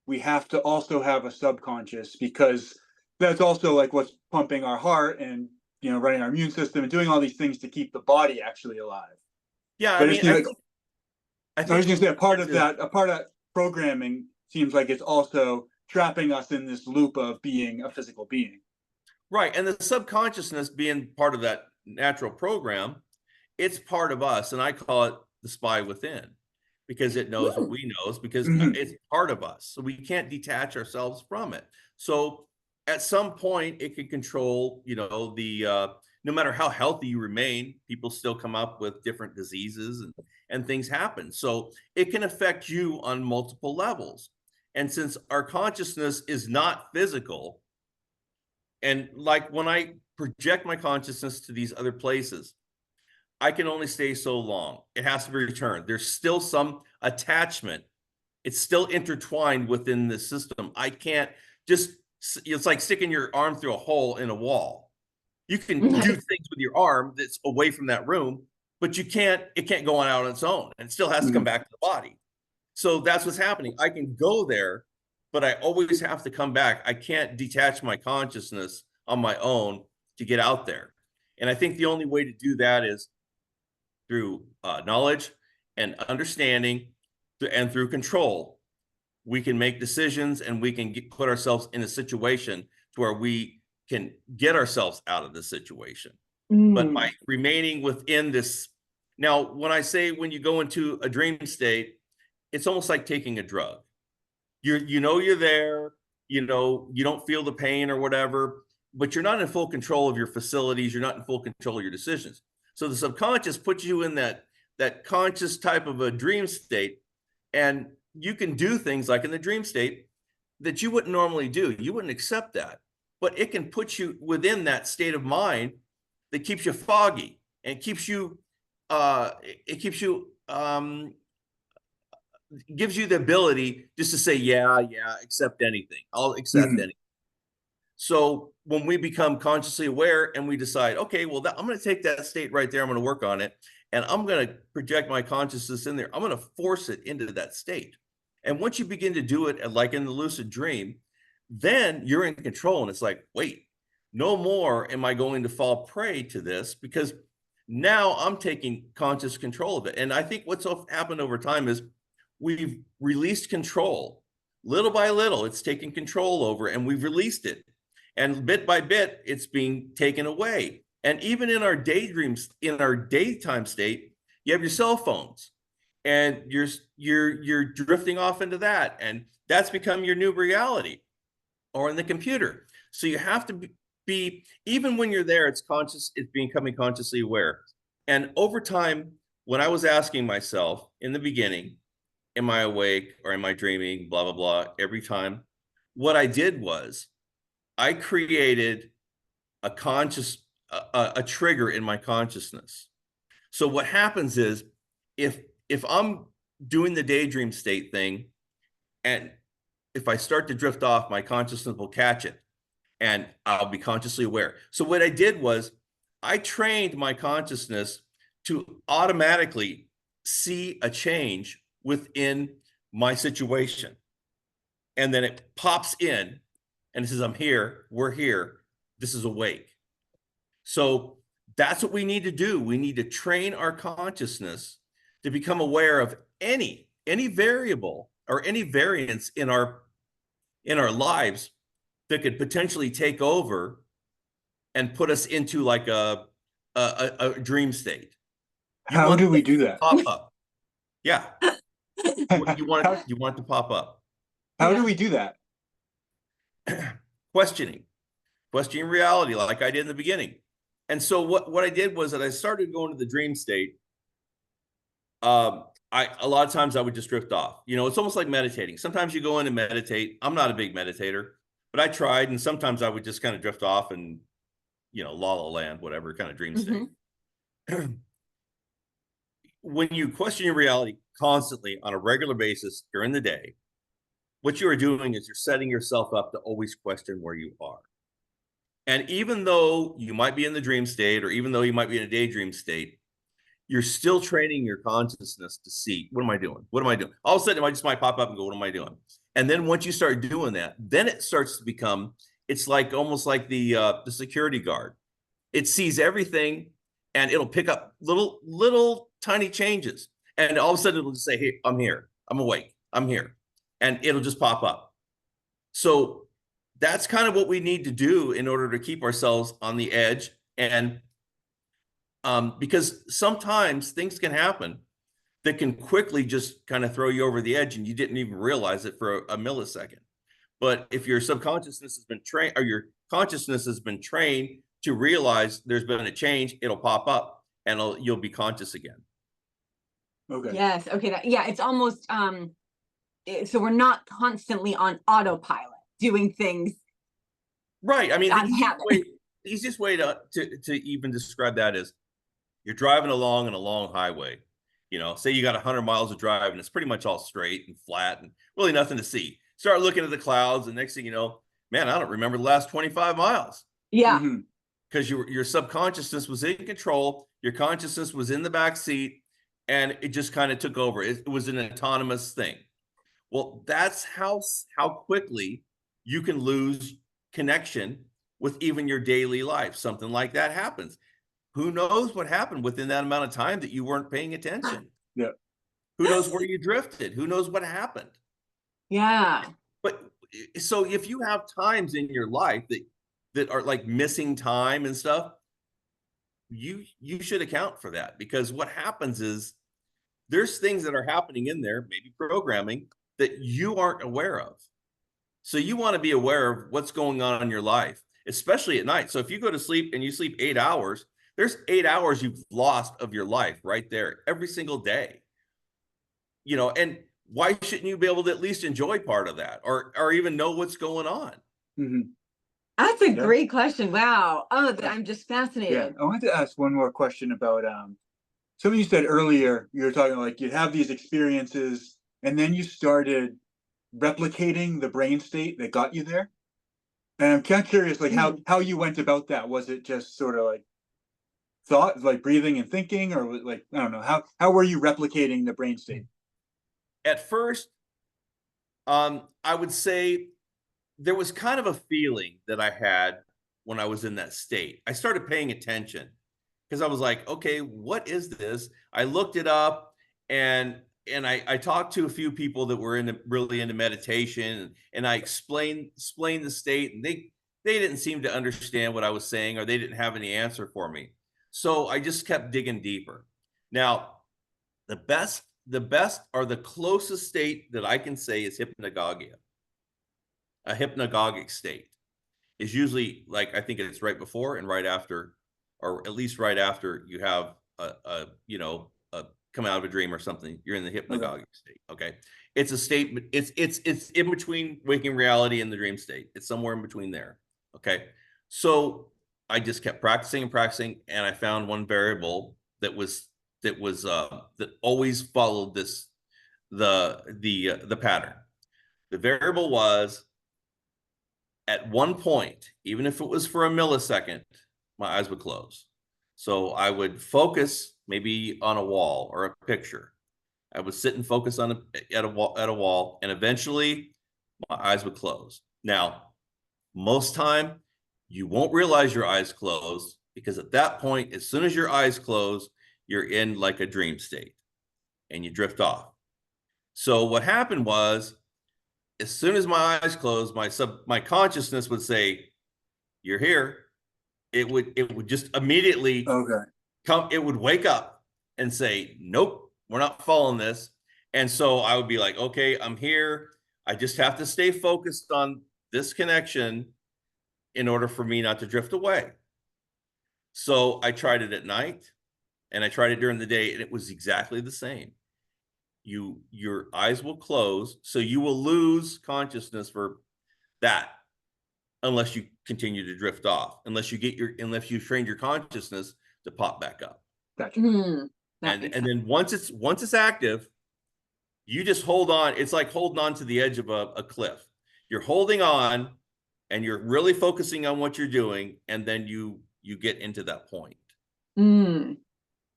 we have to also have a subconscious, because that's also like what's pumping our heart and, you know, running our immune system and doing all these things to keep the body actually alive. Yeah, But I mean, I was going to say a part of that programming seems like it's also trapping us in this loop of being a physical being. Right, and the subconsciousness being part of that natural program, it's part of us, and I call it the spy within, because it knows what we know, because it's part of us. So we can't detach ourselves from it. So at some point, it can control, you know, no matter how healthy you remain, people still come up with different diseases and things happen. So it can affect you on multiple levels. And since our consciousness is not physical, and like when I project my consciousness to these other places, I can only stay so long. It has to be returned. There's still some attachment. It's still intertwined within the system. I can't just, it's like sticking your arm through a hole in a wall. You can do things with your arm that's away from that room, but it can't go on out on its own. And it still has to come back to the body. So that's what's happening. I can go there, but I always have to come back. I can't detach my consciousness on my own to get out there. And I think the only way to do that is through knowledge and understanding and through control. We can make decisions, and we can put ourselves in a situation to where we can get ourselves out of the situation. But by remaining within this, now, when I say when you go into a dream state, it's almost like taking a drug. You know you're there, you know, you don't feel the pain or whatever, but you're not in full control of your facilities. You're not in full control of your decisions. So the subconscious puts you in that conscious type of a dream state, and you can do things like in the dream state that you wouldn't normally do. You wouldn't accept that, but it can put you within that state of mind that keeps you foggy and gives you the ability just to say, yeah, accept anything. I'll accept anything. So when we become consciously aware and we decide, okay, well, I'm going to take that state right there. I'm going to work on it, and I'm going to project my consciousness in there. I'm going to force it into that state. And once you begin to do it, like in the lucid dream, then you're in control. And it's like, wait, no more am I going to fall prey to this, because now I'm taking conscious control of it. And I think what's happened over time is we've released control. Little by little, it's taken control over, and we've released it. And bit by bit, it's being taken away. And even in our daydreams, in our daytime state, you have your cell phones, and you're drifting off into that, and that's become your new reality, or in the computer. So you have to be, even when you're there, it's conscious, it's becoming consciously aware. And over time, when I was asking myself in the beginning, am I awake or am I dreaming, blah, blah, blah, every time, what I did was I created a conscious a trigger in my consciousness. So what happens is if I'm doing the daydream state thing, and if I start to drift off, my consciousness will catch it and I'll be consciously aware. So what I did was I trained my consciousness to automatically see a change within my situation. And then it pops in and it says, I'm here, we're here, this is awake. So that's what we need to do. We need to train our consciousness to become aware of any variable or any variance in our lives that could potentially take over and put us into like a dream state. How do we do that? Pop up. Yeah. You want to pop up. How do we do that? Questioning reality, like I did in the beginning. And so what I did was that I started going to the dream state. A lot of times I would just drift off. You know, it's almost like meditating. Sometimes you go in and meditate. I'm not a big meditator, but I tried, and sometimes I would just kind of drift off and, you know, la la land, whatever kind of dream state. When you question your reality constantly on a regular basis during the day, what you are doing is you're setting yourself up to always question where you are. And even though you might be in the dream state, or even though you might be in a daydream state, you're still training your consciousness to see, what am I doing? What am I doing? All of a sudden, it just might pop up and go, what am I doing? And then once you start doing that, then it starts to become, it's like almost like the security guard. It sees everything and it'll pick up little tiny changes. And all of a sudden it'll just say, hey, I'm here. I'm awake. I'm here. And it'll just pop up. So that's kind of what we need to do in order to keep ourselves on the edge. And because sometimes things can happen that can quickly just kind of throw you over the edge and you didn't even realize it for a millisecond. But if your subconsciousness has been trained, or your consciousness has been trained to realize there's been a change, it'll pop up and you'll be conscious again. Okay. Yes. Okay. Yeah. It's almost, so we're not constantly on autopilot doing things. Right. I mean, the easiest way to even describe that is you're driving along in a long highway. You know, say you got 100 miles of drive and it's pretty much all straight and flat and really nothing to see. Start looking at the clouds, and next thing you know, man, I don't remember the last 25 miles. Yeah. Because your subconsciousn's was in control, your consciousness was in the back seat, and it just kind of took over. It was an autonomous thing. Well, that's how quickly you can lose connection with even your daily life. Something like that happens. Who knows what happened within that amount of time that you weren't paying attention? Yeah. Who knows where you drifted? Who knows what happened? Yeah. But so if you have times in your life that are like missing time and stuff, you should account for that, because what happens is there's things that are happening in there, maybe programming, that you aren't aware of. So you want to be aware of what's going on in your life, especially at night. So if you go to sleep and you sleep 8 hours, there's 8 hours you've lost of your life right there every single day. You know, and why shouldn't you be able to at least enjoy part of that, or even know what's going on? That's a great question. Wow. Oh, I'm just fascinated. Yeah. I wanted to ask one more question about something you said earlier. You were talking like you'd have these experiences and then you started replicating the brain state that got you there. And I'm kind of curious, like how you went about that. Was it just sort of like thought, like breathing and thinking, or like, I don't know, how were you replicating the brain state? At first, I would say there was kind of a feeling that I had when I was in that state. I started paying attention because I was like, okay, what is this? I looked it up, and I talked to a few people that were really into meditation, and I explained the state, and they didn't seem to understand what I was saying, or they didn't have any answer for me. So I just kept digging deeper. Now, the best or the closest state that I can say is hypnagogia. A hypnagogic state is usually, like, I think it's right before and right after, or at least right after you have come out of a dream or something. You're in the hypnagogic state. Okay. It's a state, it's in between waking reality and the dream state. It's somewhere in between there. Okay. So I just kept practicing and practicing, and I found one variable that always followed the pattern. The variable was, at one point, even if it was for a millisecond, my eyes would close. So I would focus maybe on a wall or a picture. I would sit and focus at a wall, and eventually my eyes would close. Now, most time, you won't realize your eyes closed, because at that point, as soon as your eyes close, you're in like a dream state and you drift off. So what happened was, as soon as my eyes closed, my consciousness would say, "You're here." It would just immediately come. It would wake up and say, "Nope, we're not following this." And so I would be like, "Okay, I'm here. I just have to stay focused on this connection in order for me not to drift away." So I tried it at night, and I tried it during the day, and it was exactly the same. Your eyes will close, so you will lose consciousness for that, unless you continue to drift off, unless you trained your consciousness to pop back up. Gotcha. And then once it's active, you just hold on. It's like holding on to the edge of a cliff. You're holding on, and you're really focusing on what you're doing, and then you get into that point.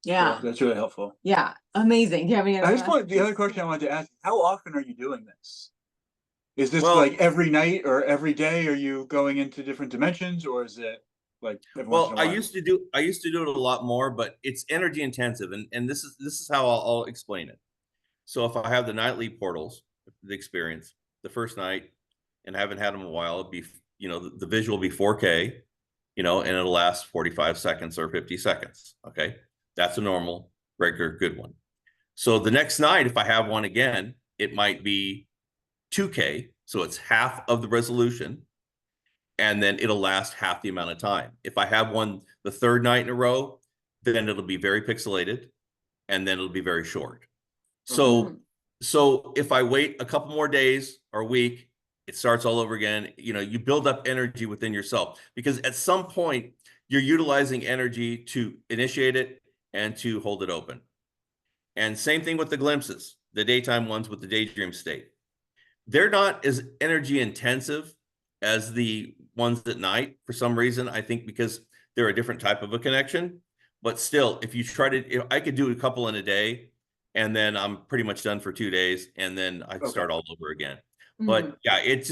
Yeah. That's really helpful. Yeah. Amazing. Do you have any other the other question I wanted to ask, how often are you doing this? Is this Well, like every night or every day? Are you going into different dimensions, or is it like every once in a while? I used to do it a lot more, but it's energy intensive, and this is how I'll explain it. So if I have the nightly portals, the experience, the first night, and I haven't had them in a while, it'd be, the visual will be 4K, and it'll last 45 seconds or 50 seconds. Okay. That's a normal, regular, good one. So the next night, if I have one again, it might be 2K. So it's half of the resolution, and then it'll last half the amount of time. If I have one the third night in a row, then it'll be very pixelated, and then it'll be very short. So if I wait a couple more days or a week, it starts all over again. You build up energy within yourself, because at some point you're utilizing energy to initiate it and to hold it open. And same thing with the glimpses, the daytime ones with the daydream state. They're not as energy intensive as the ones at night for some reason. I think because they're a different type of a connection. But still, if you try to, I could do a couple in a day, and then I'm pretty much done for 2 days, and then I start all over again. But yeah, it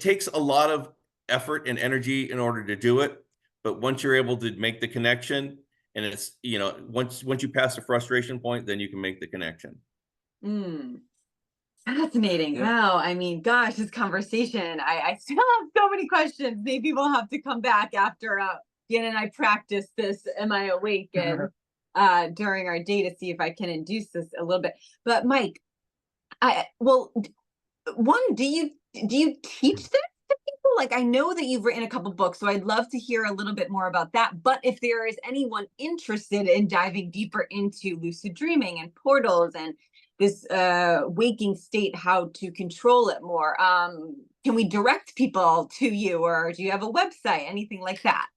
takes a lot of effort and energy in order to do it. But once you're able to make the connection, and it's, once you pass the frustration point, then you can make the connection. Fascinating. Yeah. Wow. I mean, gosh, this conversation, I still have so many questions. Maybe we'll have to come back after Dan and I practice this Am I Awake and during our day to see if I can induce this a little bit. But Mike, do you teach this to people? Like, I know that you've written a couple books, so I'd love to hear a little bit more about that. But if there is anyone interested in diving deeper into lucid dreaming and portals and this waking state, how to control it more, can we direct people to you, or do you have a website, anything like that?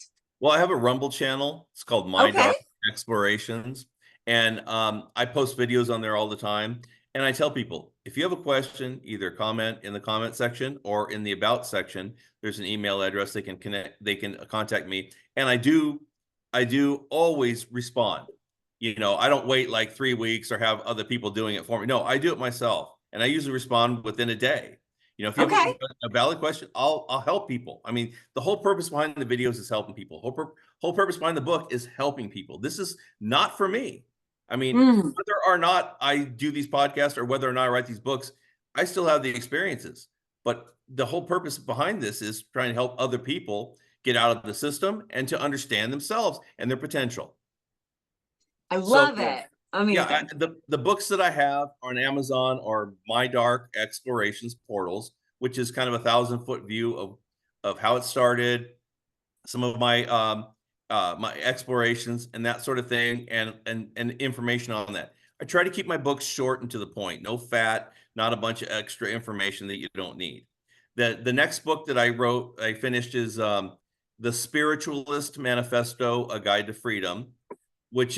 Well, I have a Rumble channel. It's called My Dark Explorations, and I post videos on there all the time. And I tell people, if you have a question, either comment in the comment section or in the about section. There's an email address they can contact me, and I do always respond. I don't wait like 3 weeks or have other people doing it for me. No, I do it myself, and I usually respond within a day. If you have a valid question, I'll help people. I mean, the whole purpose behind the videos is helping people. Whole purpose behind the book is helping people. This is not for me. I mean, whether or not I do these podcasts or whether or not I write these books, I still have the experiences. But the whole purpose behind this is trying to help other people get out of the system and to understand themselves and their potential. I love it. Amazing. Yeah, the books that I have on Amazon are My Dark Explorations Portals, which is kind of a 1,000-foot view of how it started, some of my my explorations and that sort of thing, and information on that. I try to keep my books short and to the point, no fat, not a bunch of extra information that you don't need. The next book that I finished is the the Spiritualist Manifesto, A Guide to Freedom, which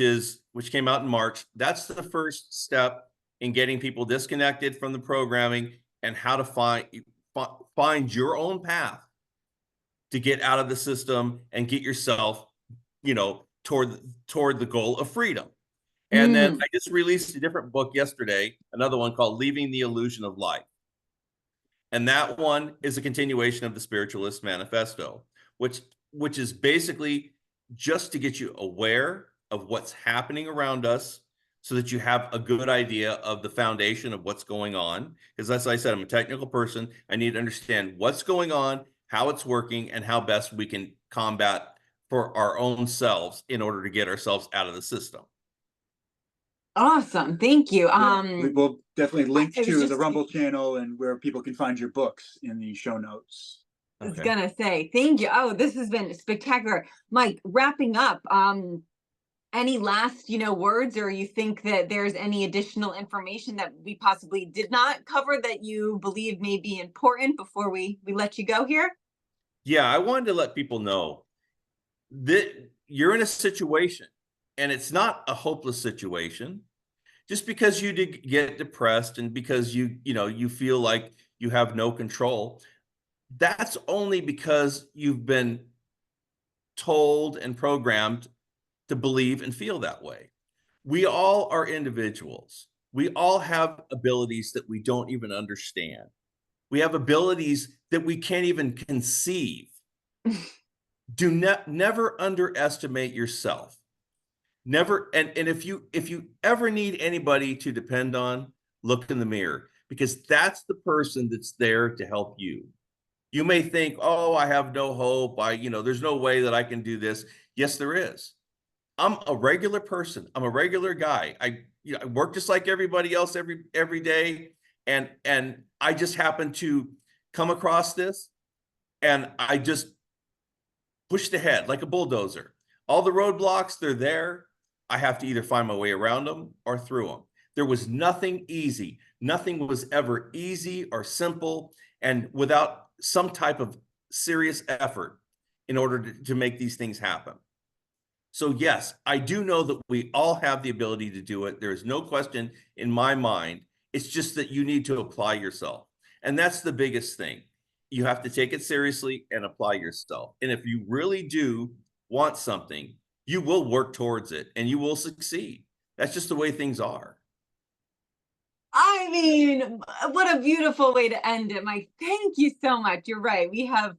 came out in March. That's the first step in getting people disconnected from the programming and how to find your own path to get out of the system and get yourself, toward the goal of freedom. And then I just released a different book yesterday, another one called Leaving the Illusion of Life. And that one is a continuation of the Spiritualist Manifesto, which is basically just to get you aware of what's happening around us so that you have a good idea of the foundation of what's going on. Because as I said, I'm a technical person. I need to understand what's going on, how it's working, and how best we can combat for our own selves in order to get ourselves out of the system. Awesome. Thank you. We'll definitely link to just the Rumble channel and where people can find your books in the show notes. I was gonna say, thank you. Oh, this has been spectacular. Mike, wrapping up, any last, words, or you think that there's any additional information that we possibly did not cover that you believe may be important before we let you go here? Yeah, I wanted to let people know that you're in a situation, and it's not a hopeless situation. Just because you did get depressed and because you feel like you have no control, that's only because you've been told and programmed to believe and feel that way. We all are individuals. We all have abilities that we don't even understand. We have abilities that we can't even conceive. Never underestimate yourself. Never. And if you ever need anybody to depend on, look in the mirror, because that's the person that's there to help you. You may think, oh, I have no hope. There's no way that I can do this. Yes, there is. I'm a regular person. I'm a regular guy. I work just like everybody else every day. And I just happen to come across this, and I just pushed ahead like a bulldozer. All the roadblocks, they're there. I have to either find my way around them or through them. There was nothing easy. Nothing was ever easy or simple, and without some type of serious effort in order to make these things happen. So yes, I do know that we all have the ability to do it. There is no question in my mind. It's just that you need to apply yourself. And that's the biggest thing. You have to take it seriously and apply yourself. And if you really do want something, you will work towards it and you will succeed. That's just the way things are. I mean, what a beautiful way to end it, Mike. Thank you so much. You're right. We have,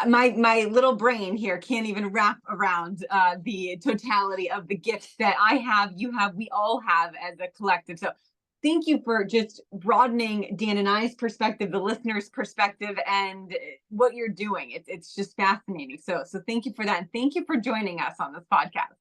my little brain here can't even wrap around the totality of the gifts that I have, you have, we all have as a collective. So thank you for just broadening Dan and I's perspective, the listener's perspective, and what you're doing. It's just fascinating. So thank you for that. And thank you for joining us on this podcast.